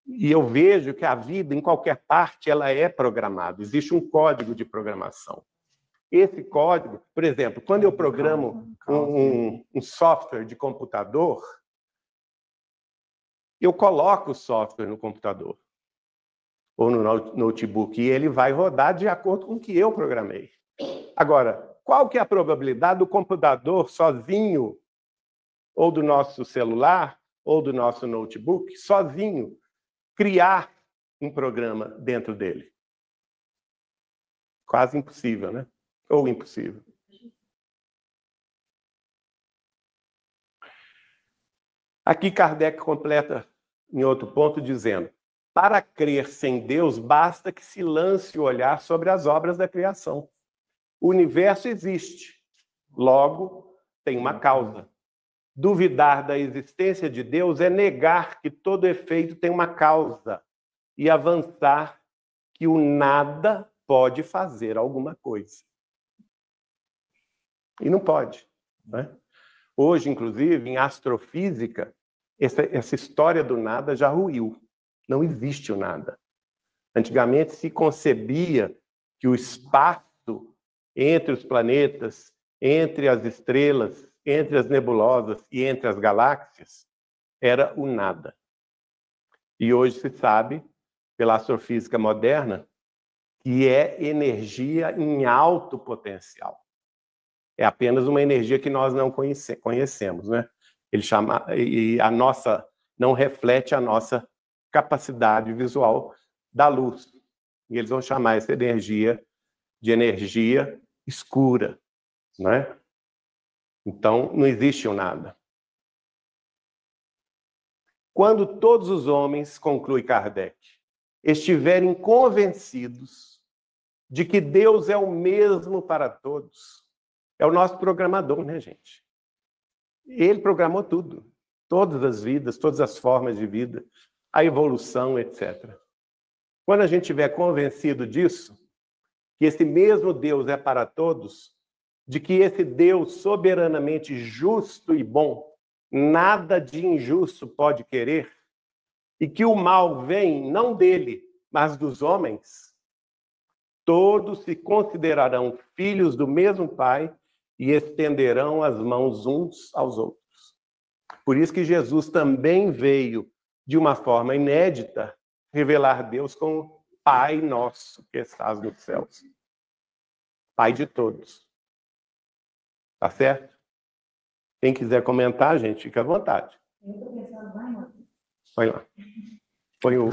E eu vejo que a vida, em qualquer parte, ela é programada. Existe um código de programação. Esse código, por exemplo, quando eu programo um software de computador, eu coloco o software no computador ou no notebook e ele vai rodar de acordo com o que eu programei. Agora, qual que é a probabilidade do computador sozinho, ou do nosso celular, ou do nosso notebook, sozinho, criar um programa dentro dele? Quase impossível, né? Ou impossível. Aqui Kardec completa em outro ponto dizendo: para crer sem Deus, basta que se lance o olhar sobre as obras da criação. O universo existe, logo tem uma causa. Duvidar da existência de Deus é negar que todo efeito tem uma causa e avançar que o nada pode fazer alguma coisa. E não pode, né? Hoje, inclusive, em astrofísica, essa história do nada já ruiu. Não existe o nada. Antigamente se concebia que o espaço entre os planetas, entre as estrelas, entre as nebulosas e entre as galáxias era o nada. E hoje se sabe, pela astrofísica moderna, que é energia em alto potencial. É apenas uma energia que nós não conhecemos, né? E a nossa não reflete a nossa capacidade visual da luz. E eles vão chamar essa energia de energia escura, né? Então, não existe o nada. Quando todos os homens, conclui Kardec, estiverem convencidos de que Deus é o mesmo para todos, é o nosso programador, né, gente? Ele programou tudo, todas as vidas, todas as formas de vida, a evolução, etc. Quando a gente estiver convencido disso, que esse mesmo Deus é para todos, de que esse Deus soberanamente justo e bom, nada de injusto pode querer, e que o mal vem não dele, mas dos homens, todos se considerarão filhos do mesmo Pai e estenderão as mãos uns aos outros. Por isso que Jesus também veio, de uma forma inédita, revelar Deus como Pai nosso que estás nos céus. Pai de todos. Tá certo? Quem quiser comentar, gente, fica à vontade. Eu estou pensando lá, irmão. Põe lá. Põe o...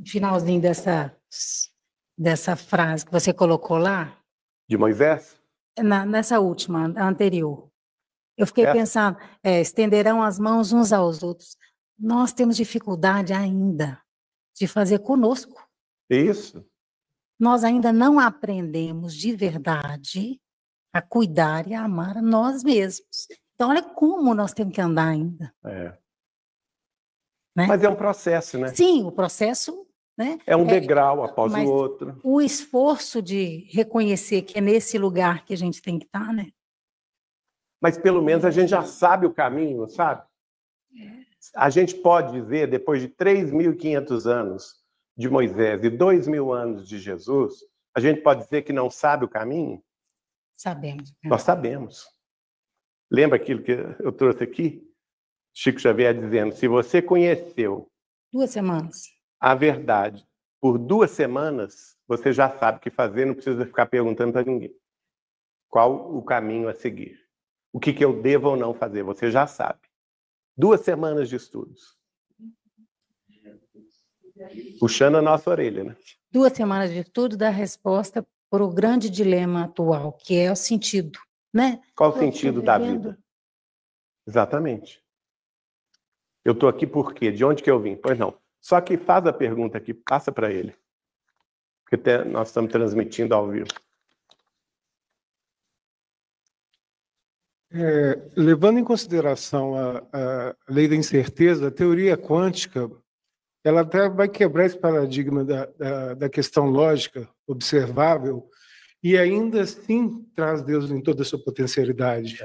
Finalzinho dessa frase que você colocou lá. De Moisés? nessa última, anterior. Eu fiquei pensando, estenderão as mãos uns aos outros. Nós temos dificuldade ainda de fazer conosco. Isso. Nós ainda não aprendemos de verdade a cuidar e a amar a nós mesmos. Então, olha como nós temos que andar ainda. É. Né? Mas é um processo, né? Sim, o processo... Né? É um degrau após o outro. O esforço de reconhecer que é nesse lugar que a gente tem que estar, né? Mas pelo menos a gente já sabe o caminho, sabe? A gente pode dizer, depois de 3.500 anos de Moisés e 2.000 anos de Jesus, a gente pode dizer que não sabe o caminho? Sabemos. Nós sabemos. Lembra aquilo que eu trouxe aqui? Chico Xavier dizendo, se você conheceu 2 semanas a verdade por 2 semanas, você já sabe o que fazer, não precisa ficar perguntando para ninguém. Qual o caminho a seguir? O que eu devo ou não fazer? Você já sabe. 2 semanas de estudos. Puxando a nossa orelha, né? 2 semanas de estudo dá resposta para o grande dilema atual, que é o sentido, né? Qual o sentido da vida? Exatamente. Eu estou aqui por quê? De onde que eu vim? Pois não. Só que faz a pergunta aqui, passa para ele. Porque nós estamos transmitindo ao vivo. Levando em consideração a lei da incerteza, a teoria quântica, ela até vai quebrar esse paradigma da questão lógica observável e ainda assim traz Deus em toda a sua potencialidade,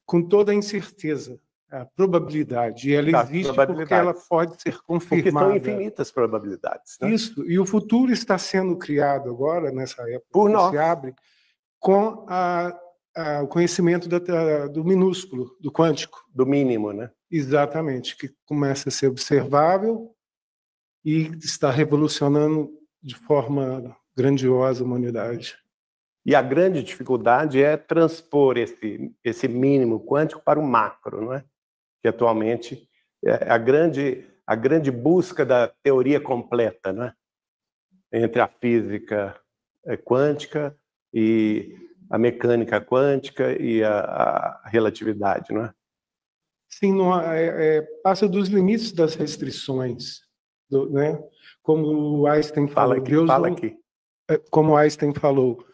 com toda a incerteza, a probabilidade. E ela existe porque ela pode ser confirmada. Porque são infinitas probabilidades. Né? Isso. E o futuro está sendo criado agora, nessa época, por que nós. Se abre, com o conhecimento do minúsculo, do quântico. Do mínimo, né? Exatamente, que começa a ser observável e está revolucionando de forma grandiosa a humanidade. E a grande dificuldade é transpor esse mínimo quântico para o macro, não é? Que atualmente é a grande busca da teoria completa, não é? Entre a física quântica e a mecânica quântica e a relatividade, não é? Sim, passa dos limites das restrições, né? Como o Einstein falou. Fala aqui. Como o Einstein falou,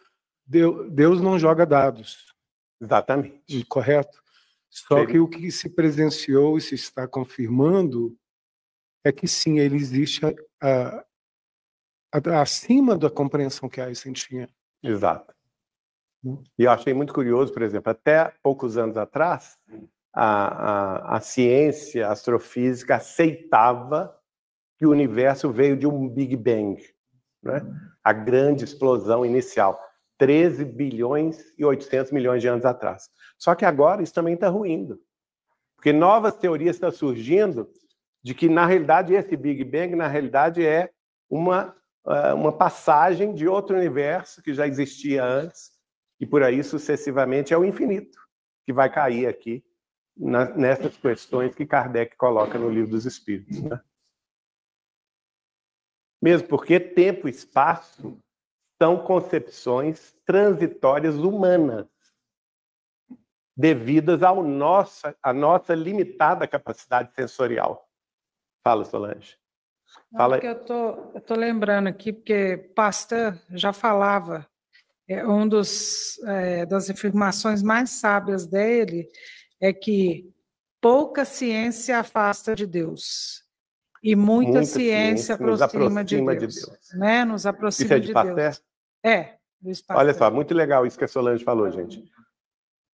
Deus não joga dados. Exatamente. Correto? Só que o que se presenciou e se está confirmando é que sim, ele existe acima da compreensão que Einstein tinha. Exato. E eu achei muito curioso, por exemplo, até poucos anos atrás, a ciência, a astrofísica aceitava que o universo veio de um Big Bang, né? A grande explosão inicial, 13 bilhões e 800 milhões de anos atrás. Só que agora isso também está ruindo, porque novas teorias estão surgindo de que, na realidade, esse Big Bang, na realidade, é uma passagem de outro universo que já existia antes, e por aí, sucessivamente, é o infinito que vai cair aqui nessas questões que Kardec coloca no Livro dos Espíritos. Né? Mesmo porque tempo e espaço são concepções transitórias humanas, devidas à nossa limitada capacidade sensorial. Fala, Solange. Fala. Eu tô lembrando aqui, porque Pasteur já falava, das afirmações mais sábias dele é que pouca ciência afasta de Deus e muita ciência aproxima de Deus. Né? Nos aproxima de Deus. Luiz Pasteur. Olha só, muito legal isso que a Solange falou, gente.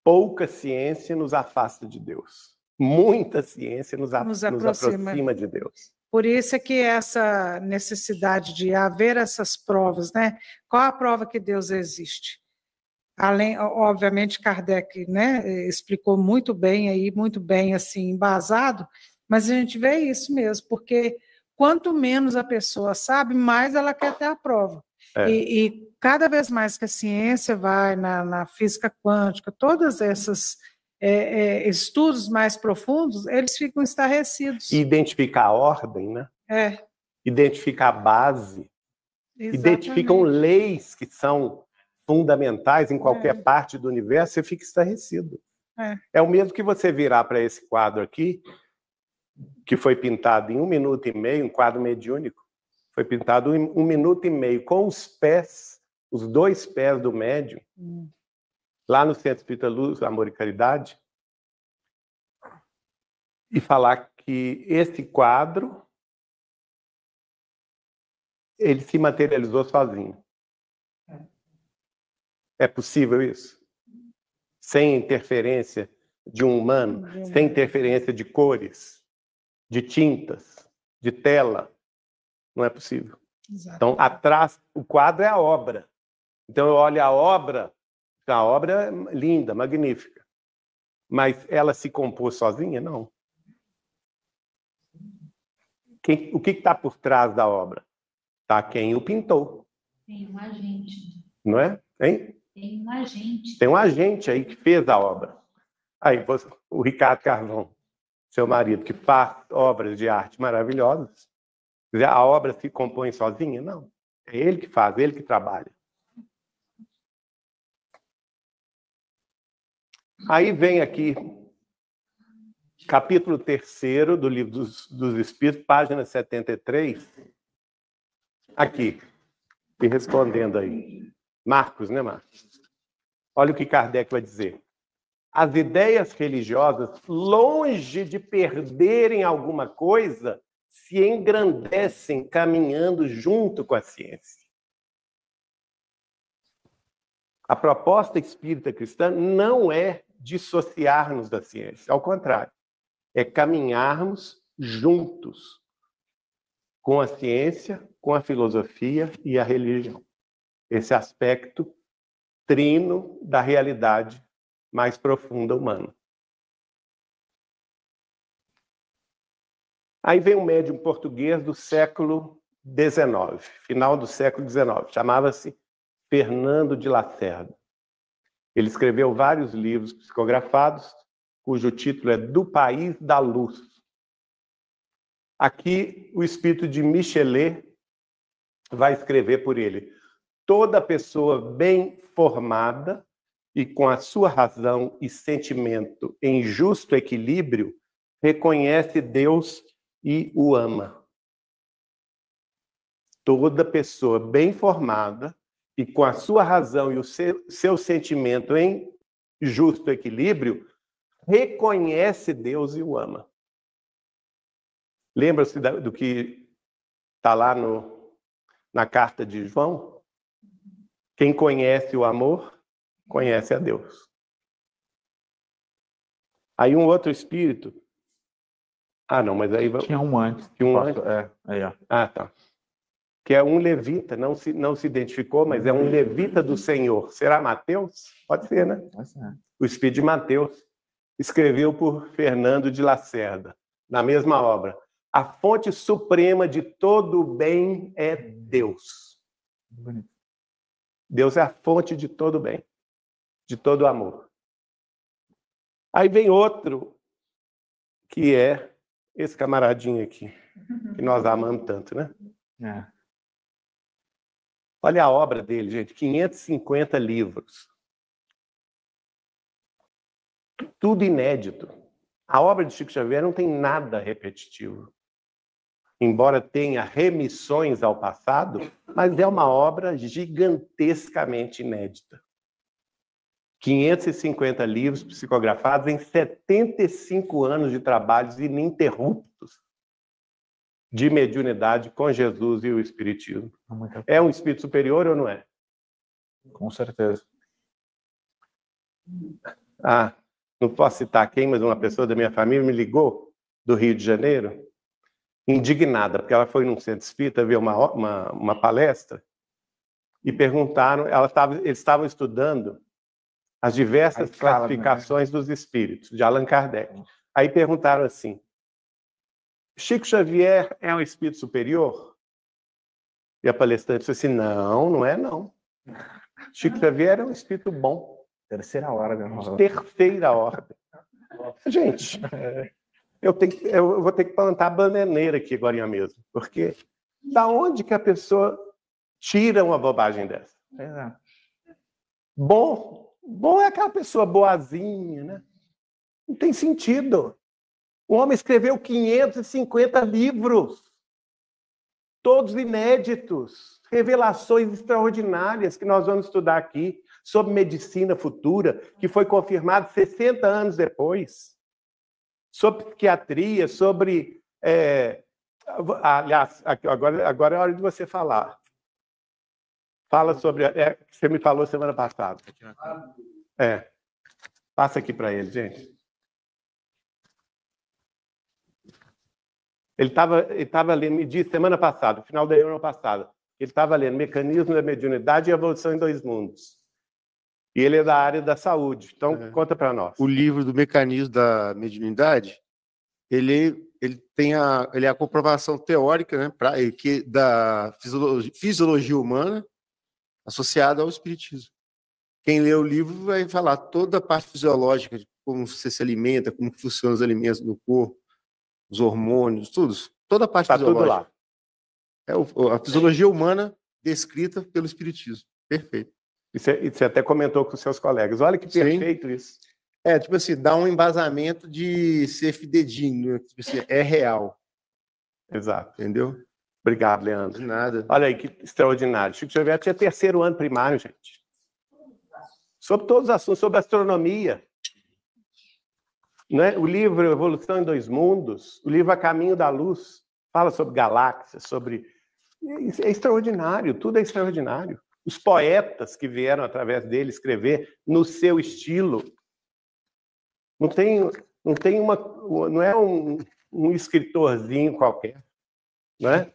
Pouca ciência nos afasta de Deus. Muita ciência nos aproxima de Deus. Por isso é que essa necessidade de haver essas provas, né? Qual a prova que Deus existe? Além, obviamente, Kardec, né, explicou muito bem assim, embasado, mas a gente vê isso mesmo, porque quanto menos a pessoa sabe, mais ela quer ter a prova. E cada vez mais que a ciência vai na física quântica, todas essas estudos mais profundos, eles ficam estarrecidos. E identificar a ordem, né? Identificar a base. Exatamente. Identificam leis que são fundamentais em qualquer parte do universo, você fica estarrecido. É o mesmo que você virar para esse quadro aqui, que foi pintado em 1 minuto e meio, um quadro mediúnico, foi pintado em 1 minuto e meio, com os pés, os 2 pés do médium, lá no Centro Espírita Luz, Amor e Caridade, e falar que esse quadro, ele se materializou sozinho. É possível isso? Sem interferência de um humano, sem interferência de cores, de tintas, de tela. Não é possível. Exato. Então, atrás, o quadro é a obra. Então, eu olho a obra é linda, magnífica. Mas ela se compôs sozinha? Não. O que está por trás da obra? Está quem o pintou. Tem um agente. Não é? Hein? Tem um agente. Tem um agente aí que fez a obra. Aí, o Ricardo Carvão, seu marido, que faz obras de arte maravilhosas, a obra se compõe sozinha? Não. É ele que faz, ele que trabalha. Aí vem aqui, capítulo 3º do Livro dos Espíritos, página 73. Aqui, e respondendo aí. Marcos, né, Marcos? Olha o que Kardec vai dizer. As ideias religiosas, longe de perderem alguma coisa, se engrandecem caminhando junto com a ciência. A proposta espírita cristã não é dissociar-nos da ciência, ao contrário, é caminharmos juntos com a ciência, com a filosofia e a religião. Esse aspecto trino da realidade mais profunda humana. Aí vem um médium português do século XIX, final do século XIX, chamava-se Fernando de Lacerda. Ele escreveu vários livros psicografados, cujo título é Do País da Luz. Aqui, o espírito de Michelet vai escrever por ele. Toda pessoa bem formada e com a sua razão e sentimento em justo equilíbrio, reconhece Deus e o ama. Toda pessoa bem formada e com a sua razão e o seu sentimento em justo equilíbrio, reconhece Deus e o ama. Lembra-se do que está lá na carta de João? Quem conhece o amor, conhece a Deus. Aí um outro espírito... Ah, não, mas aí... Tinha um antes. Tinha um antes? Aí, ó. Ah, tá. Que é um levita, não se identificou, mas é um levita do Senhor. Será Mateus? Pode ser, né? O espírito de Mateus escreveu por Fernando de Lacerda, na mesma obra. A fonte suprema de todo o bem é Deus. Deus é a fonte de todo o bem, de todo o amor. Aí vem outro, que é esse camaradinho aqui, que nós amamos tanto, né? Olha a obra dele, gente, 550 livros. Tudo inédito. A obra de Chico Xavier não tem nada repetitivo. Embora tenha remissões ao passado, mas é uma obra gigantescamente inédita. 550 livros psicografados em 75 anos de trabalhos ininterruptos de mediunidade com Jesus e o Espiritismo. É um espírito superior ou não é? Com certeza. Ah, não posso citar quem, mas uma pessoa da minha família me ligou do Rio de Janeiro, indignada, porque ela foi num centro espírita ver uma palestra e perguntaram, eles estavam estudando as diversas classificações dos espíritos, de Allan Kardec. Aí perguntaram assim, Chico Xavier é um espírito superior? E a palestrante disse assim, não é não. Chico Xavier é um espírito bom. Terceira ordem. Terceira ordem. Gente, eu vou ter que plantar bananeira aqui agora mesmo, porque da onde que a pessoa tira uma bobagem dessa? Bom é aquela pessoa boazinha, né? Não tem sentido. O homem escreveu 550 livros, todos inéditos, revelações extraordinárias que nós vamos estudar aqui sobre medicina futura, que foi confirmado 60 anos depois, sobre psiquiatria, sobre... aliás, agora é a hora de você falar. Fala sobre... você me falou semana passada. Passa aqui para ele, gente. Ele estava lendo, me disse semana passada, final da semana passada, ele estava lendo Mecanismo da Mediunidade e Evolução em Dois Mundos. E ele é da área da saúde. Então, conta para nós. O livro do Mecanismo da Mediunidade, ele é a comprovação teórica, né, da fisiologia humana associada ao espiritismo. Quem lê o livro vai falar toda a parte fisiológica, de como você se alimenta, como funcionam os alimentos no corpo, os hormônios, tudo. Toda a parte fisiológica. Tudo lá. A fisiologia humana descrita pelo espiritismo. Perfeito. E você até comentou com os seus colegas. Olha que perfeito. Sim. Isso. Tipo assim, dá um embasamento de ser fidedigno, tipo assim, é real. Exato. Entendeu? Obrigado, Leandro. De nada. Olha aí, que extraordinário. Chico Xavier tinha 3º ano primário, gente. Sobre todos os assuntos, sobre astronomia. Né? O livro Evolução em Dois Mundos, o livro A Caminho da Luz, fala sobre galáxias, sobre... É extraordinário, tudo é extraordinário. Os poetas que vieram através dele escrever no seu estilo. Não é um escritorzinho qualquer. Né?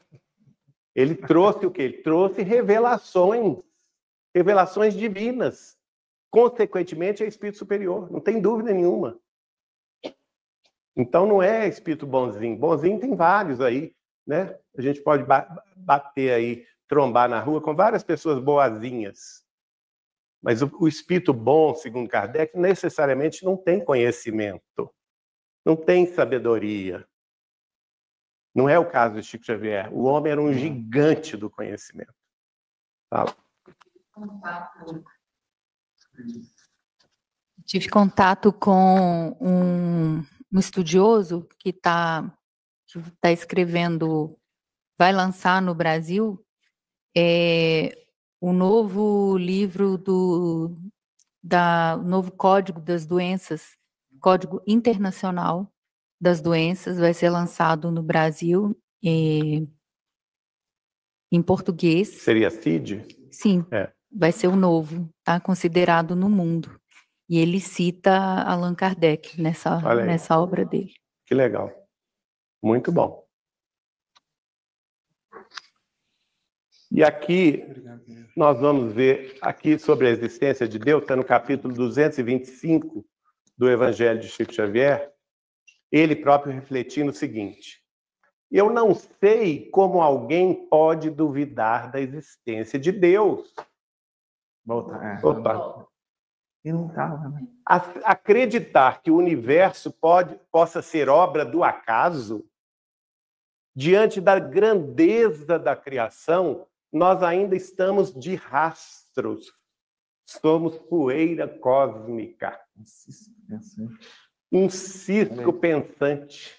Ele trouxe o quê? Ele trouxe revelações divinas. Consequentemente, é espírito superior, não tem dúvida nenhuma. Então, não é espírito bonzinho. Bonzinho tem vários aí, né? A gente pode bater aí, trombar na rua com várias pessoas boazinhas. Mas o espírito bom, segundo Kardec, necessariamente não tem conhecimento, não tem sabedoria. Não é o caso de Chico Xavier. O homem era um gigante do conhecimento. Fala. Tive contato com um estudioso que está escrevendo, vai lançar no Brasil o novo livro novo Código das Doenças, Código Internacional das Doenças, vai ser lançado no Brasil em português. Seria CID? Sim, vai ser o novo, está considerado no mundo. E ele cita Allan Kardec nessa obra dele. Que legal. Muito bom. E aqui, nós vamos ver aqui sobre a existência de Deus, está no capítulo 225 do Evangelho de Chico Xavier, ele próprio refletindo o seguinte: eu não sei como alguém pode duvidar da existência de Deus. Opa. Não estava, né? Acreditar que o universo possa ser obra do acaso, diante da grandeza da criação, nós ainda estamos de rastros. Somos poeira cósmica. Um cisco pensante.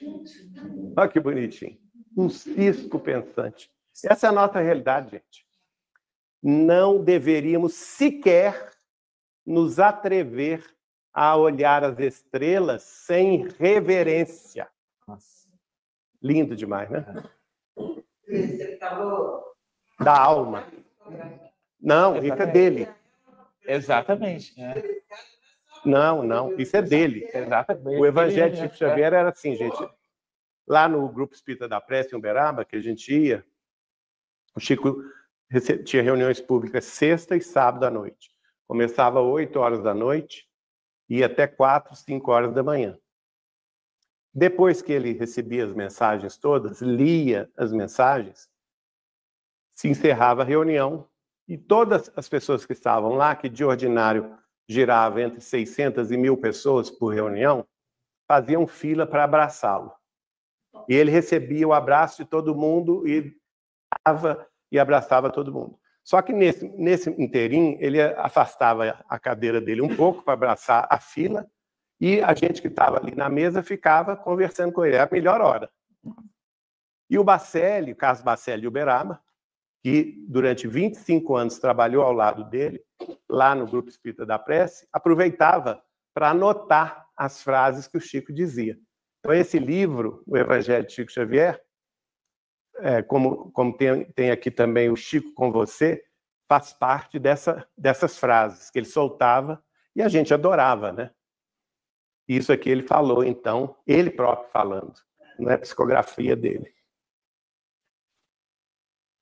Olha que bonitinho. Um cisco pensante. Essa é a nossa realidade, gente. Não deveríamos sequer nos atrever a olhar as estrelas sem reverência. Nossa. Lindo demais, né? Da alma. Não, isso é dele. Exatamente. Não, isso é dele. Exatamente. O Evangelho de Chico Xavier era assim, gente. Lá no Grupo Espírita da Prece, em Uberaba, que a gente ia, o Chico tinha reuniões públicas sexta e sábado à noite. Começava às 8 horas da noite e ia até 4, 5 horas da manhã. Depois que ele recebia as mensagens todas, lia as mensagens, se encerrava a reunião e todas as pessoas que estavam lá, que de ordinário girava entre 600 e 1.000 pessoas por reunião, faziam fila para abraçá-lo. E ele recebia o abraço de todo mundo e abraçava todo mundo. Só que nesse inteirinho, ele afastava a cadeira dele um pouco para abraçar a fila, e a gente que estava ali na mesa ficava conversando com ele. Era a melhor hora. E o Bacelli, Carlos Bacelli de Uberaba, que durante 25 anos trabalhou ao lado dele, lá no Grupo Espírita da Prece, aproveitava para anotar as frases que o Chico dizia. Então, esse livro, o Evangelho de Chico Xavier, como tem aqui também o Chico com Você, faz parte dessas frases que ele soltava e a gente adorava, né? Isso aqui ele falou, então, ele próprio falando, não é psicografia dele.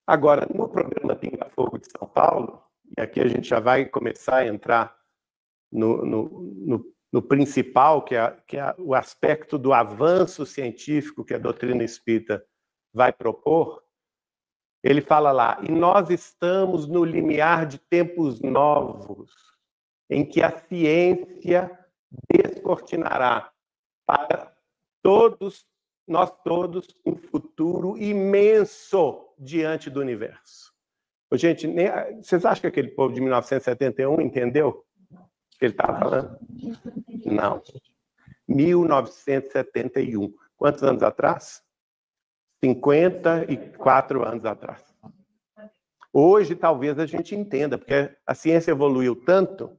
Agora, no programa Pinga Fogo de São Paulo, e aqui a gente já vai começar a entrar no principal, que é o aspecto do avanço científico que a doutrina espírita vai propor, ele fala lá, e nós estamos no limiar de tempos novos, em que a ciência descortinará para nós todos, um futuro imenso diante do universo. Gente, vocês acham que aquele povo de 1971 entendeu o que ele estava falando? Não. 1971. Quantos anos atrás? 54 anos atrás. Hoje, talvez a gente entenda, porque a ciência evoluiu tanto,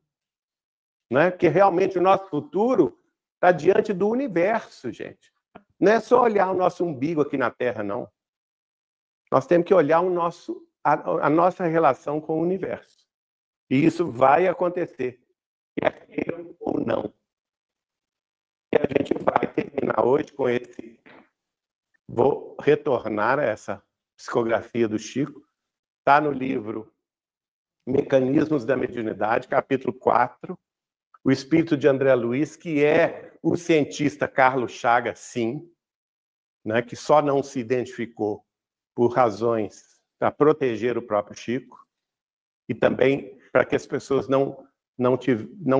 né, que realmente o nosso futuro está diante do universo, gente. Não é só olhar o nosso umbigo aqui na Terra, não. Nós temos que olhar a nossa relação com o universo. E isso vai acontecer, quer queiram ou não. E a gente vai terminar hoje com esse... Vou retornar a essa psicografia do Chico. Está no livro Mecanismos da Mediunidade, capítulo 4. O espírito de André Luiz, que é o cientista Carlos Chagas, sim, né, que só não se identificou por razões para proteger o próprio Chico e também para que as pessoas não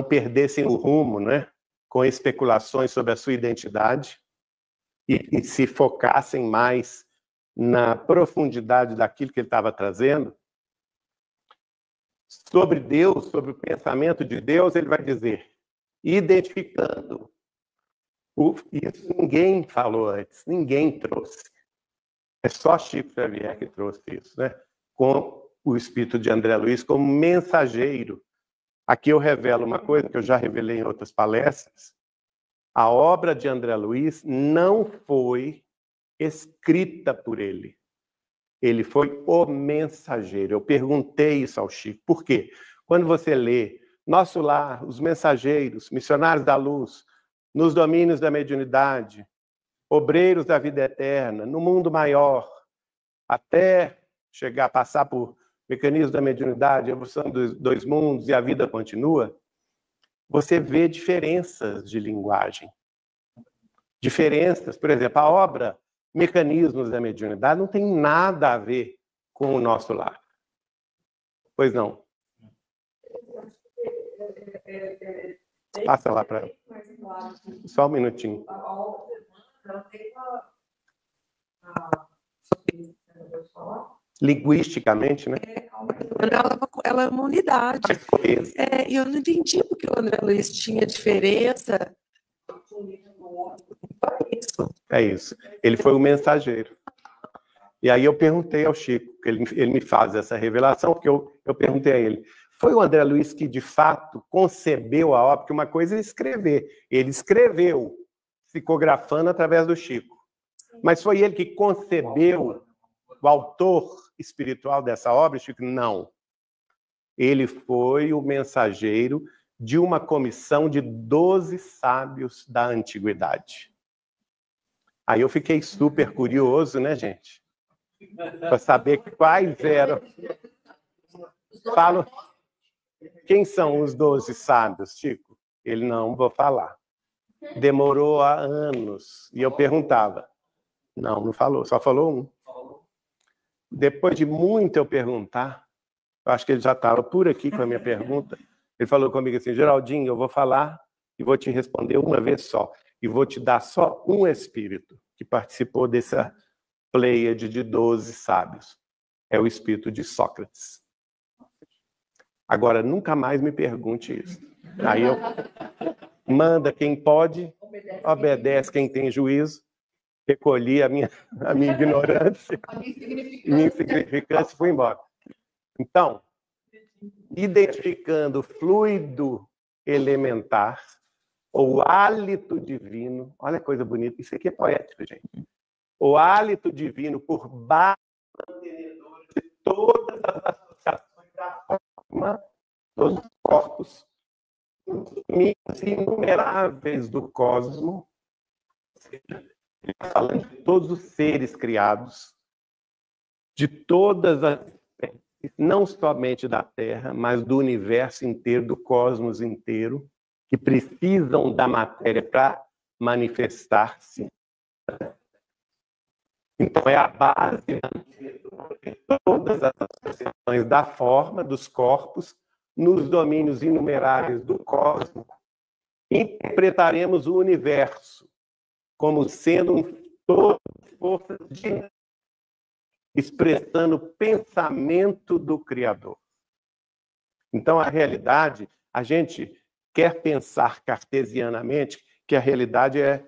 perdessem o rumo, né, com especulações sobre a sua identidade e se focassem mais na profundidade daquilo que ele estava trazendo. Sobre Deus, sobre o pensamento de Deus, ele vai dizer, identificando. Isso ninguém falou antes, ninguém trouxe. É só Chico Xavier que trouxe isso, né? Com o espírito de André Luiz como mensageiro. Aqui eu revelo uma coisa que eu já revelei em outras palestras. A obra de André Luiz não foi escrita por ele. Ele foi o mensageiro. Eu perguntei isso ao Chico. Por quê? Quando você lê Nosso Lar, Os Mensageiros, Missionários da Luz, Nos Domínios da Mediunidade, Obreiros da Vida Eterna, No Mundo Maior, até chegar a passar por Mecanismos da Mediunidade, Evolução dos Dois Mundos e A Vida Continua, você vê diferenças de linguagem. Diferenças, por exemplo, a obra Mecanismos da Mediunidade não tem nada a ver com o Nosso Lar. Pois não. Passa lá para ela. Só um minutinho. Linguisticamente, né? Ela é uma unidade. E eu não entendi porque o André Luiz tinha diferença. É isso. Ele foi o mensageiro. E aí eu perguntei ao Chico, que ele me faz essa revelação, porque eu perguntei a ele, foi o André Luiz que, de fato, concebeu a obra? Porque uma coisa é escrever. Ele escreveu, psicografando através do Chico. Mas foi ele que concebeu o autor espiritual dessa obra, Chico? Não. Ele foi o mensageiro de uma comissão de 12 sábios da antiguidade. Aí eu fiquei super curioso, né, gente? Para saber quais eram. Falo. Quem são os 12 sábios, Chico? Ele não vou falar. Demorou há anos. E eu perguntava. Não falou, só falou um. Depois de muito eu perguntar, eu acho que ele já estava por aqui com a minha pergunta, ele falou comigo assim, Geraldinho, eu vou falar e vou te responder uma vez só. E vou te dar só um espírito que participou dessa pleiade de 12 sábios. É o espírito de Sócrates. Agora, nunca mais me pergunte isso. Aí eu manda quem pode, obedece quem tem juízo, recolhi a minha ignorância, minha insignificância e fui embora. Então, identificando o fluido elementar, ou hálito divino, olha que coisa bonita, isso aqui é poético, gente. O hálito divino por base mantenedora de todas as associações da forma, todos os corpos inumeráveis do cosmos, falando de todos os seres criados, de todas as espécies, não somente da Terra, mas do universo inteiro, do cosmos inteiro, que precisam da matéria para manifestar-se. Então, é a base de todas as associações da forma, dos corpos, nos domínios inumeráveis do cosmos. Interpretaremos o universo como sendo um todo de forças dinâmicas, expressando o pensamento do Criador. Então, a realidade, a gente quer pensar cartesianamente que a realidade é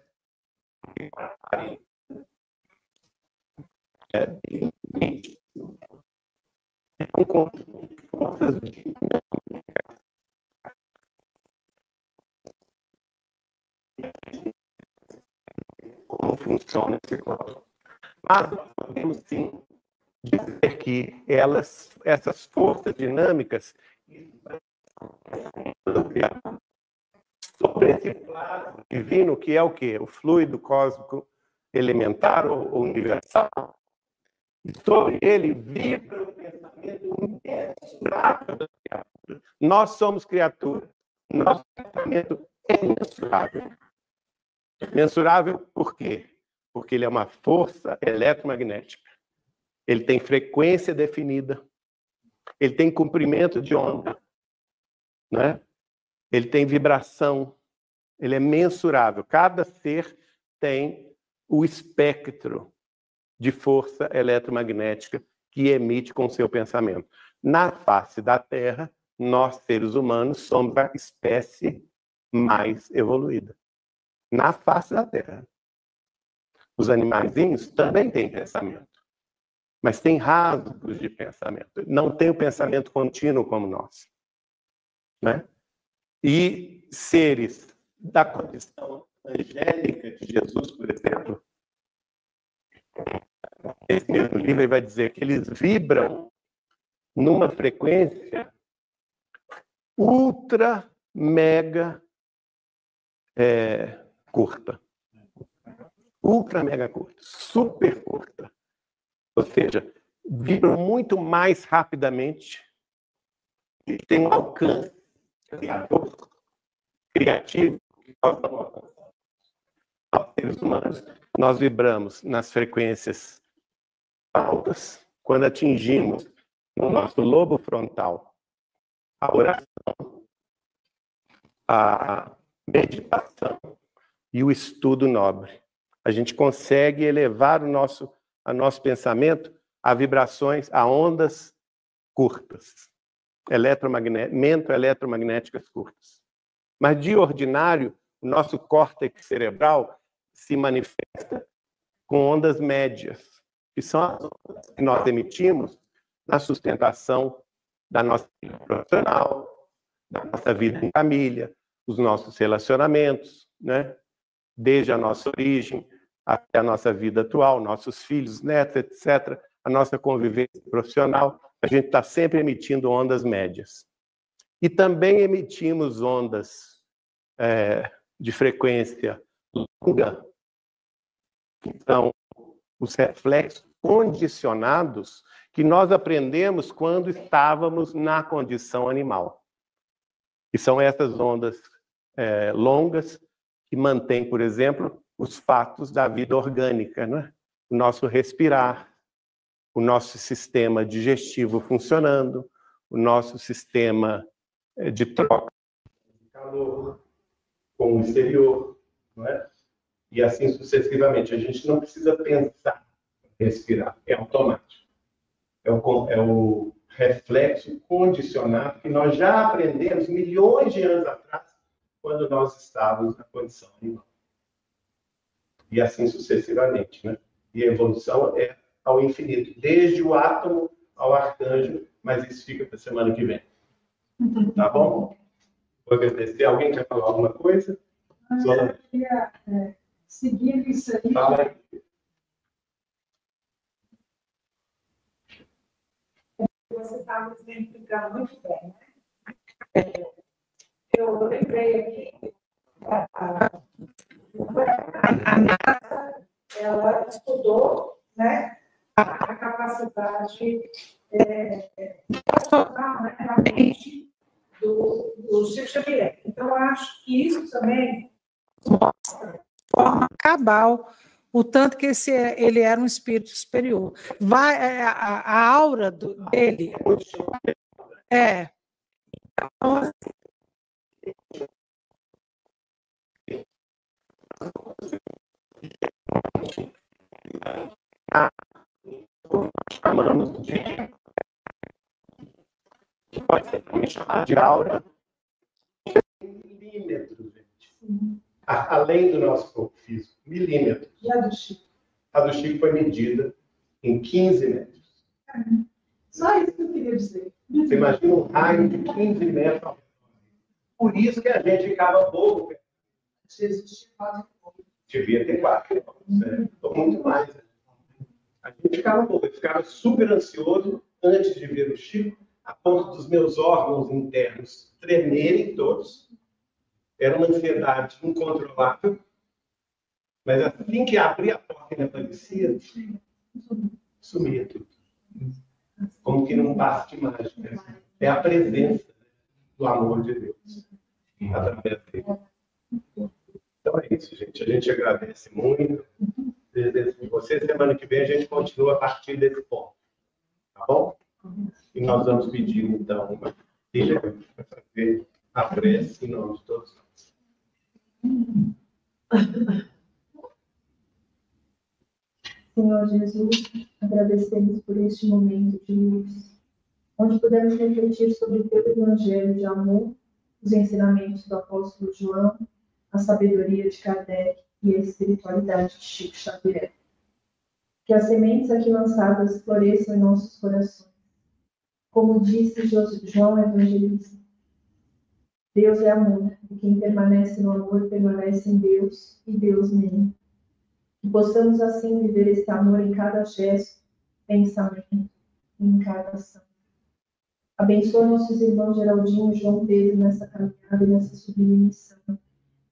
um conjunto de forças dinâmicas. Como funciona esse corpo. Mas nós podemos sim dizer que essas forças dinâmicas sobre esse plano divino, que é o quê? O fluido cósmico elementar ou universal, e sobre ele vibra o pensamento imensurável da criatura. Nós somos criaturas. Nosso pensamento é imensurável. Mensurável por quê? Porque ele é uma força eletromagnética. Ele tem frequência definida. Ele tem comprimento de onda. Né? Ele tem vibração. Ele é mensurável. Cada ser tem o espectro de força eletromagnética que emite com seu pensamento. Na face da Terra, nós, seres humanos, somos a espécie mais evoluída. Na face da Terra. Os animaizinhos também têm pensamento, mas têm rasgos de pensamento. Não tem o pensamento contínuo como nós. Né? E seres da condição angélica de Jesus, por exemplo, esse mesmo livro vai dizer que eles vibram numa frequência ultra, mega curta. Ultra, mega curta. Super curta. Ou seja, vibram muito mais rapidamente e tem um alcance criativo que nós não alcançamos. Aos seres humanos, nós vibramos nas frequências altas quando atingimos no nosso lobo frontal a oração, a meditação e o estudo nobre. A gente consegue elevar o nosso pensamento a vibrações, a ondas curtas, eletromagnéticas curtas. Mas, de ordinário, o nosso córtex cerebral se manifesta com ondas médias, que são as ondas que nós emitimos na sustentação da nossa vida profissional, da nossa vida em família, os nossos relacionamentos, né? Desde a nossa origem até a nossa vida atual, nossos filhos, netos, etc., a nossa convivência profissional, a gente está sempre emitindo ondas médias. E também emitimos ondas de frequência longa, que são os reflexos condicionados que nós aprendemos quando estávamos na condição animal. E são essas ondas longas que mantêm, por exemplo, os fatos da vida orgânica, né? O nosso respirar, o nosso sistema digestivo funcionando, o nosso sistema de troca de calor com o exterior, não é? E assim sucessivamente. A gente não precisa pensar em respirar, é automático. É o reflexo condicionado que nós já aprendemos milhões de anos atrás, quando nós estávamos na condição animal. E assim sucessivamente, né? E a evolução é ao infinito, desde o átomo ao arcanjo, mas isso fica para a semana que vem. Tá bom? Vou agradecer. Alguém quer falar alguma coisa? Eu queria seguir isso aí. Fala aí. Você estava explicando muito bem, né? Eu lembrei aqui, a NASA, ela estudou, né, a capacidade racional, né, na mente do Chico Xavier. Então, eu acho que isso também mostra de forma cabal o tanto que ele era um espírito superior. A aura dele é... Então, chamamos de... que pode ser também chamado de aura. Milímetros, gente. Além do nosso corpo físico. Milímetros. E a do Chico? A do Chico foi medida em 15 metros. Só isso que eu queria dizer. Você imagina um raio de 15 metros. Por isso que a gente ficava bobo. Jesus devia ter 4 quilômetros, ou muito mais. A gente ficava bobo, eu ficava super ansioso antes de ver o Chico, a ponto dos meus órgãos internos tremerem todos. Era uma ansiedade incontrolável. Mas assim que abria a porta e ele aparecia, sumia tudo. Como que não basta de mágica. É a presença do amor de Deus através dele. Então é isso, gente. A gente agradece muito. Desejo de você. Semana que vem a gente continua a partir desse ponto. Tá bom? E nós vamos pedir, então, uma filha para fazer a prece em nome de todos nós. Senhor Jesus, agradecemos por este momento de luz, onde podemos refletir sobre o teu evangelho de amor, os ensinamentos do apóstolo João, a sabedoria de Kardec e a espiritualidade de Chico Xavier. Que as sementes aqui lançadas floresçam em nossos corações. Como disse João Evangelista, Deus é amor, e quem permanece no amor permanece em Deus e Deus nele. Que possamos assim viver esse amor em cada gesto, pensamento e em cada ação. Abençoa nossos irmãos Geraldinho e João Pedro nessa caminhada e nessa sublime missão.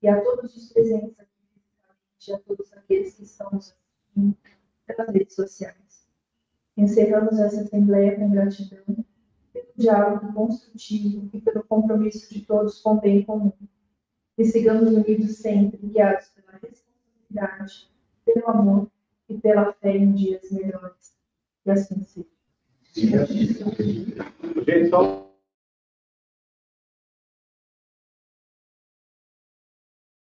E a todos os presentes aqui, e a todos aqueles que estão nos assistindo pelas redes sociais. Encerramos essa assembleia com gratidão pelo diálogo construtivo e pelo compromisso de todos com o bem comum. E sigamos unidos sempre, guiados pela responsabilidade, pelo amor e pela fé em dias melhores. E assim seja. Gente, só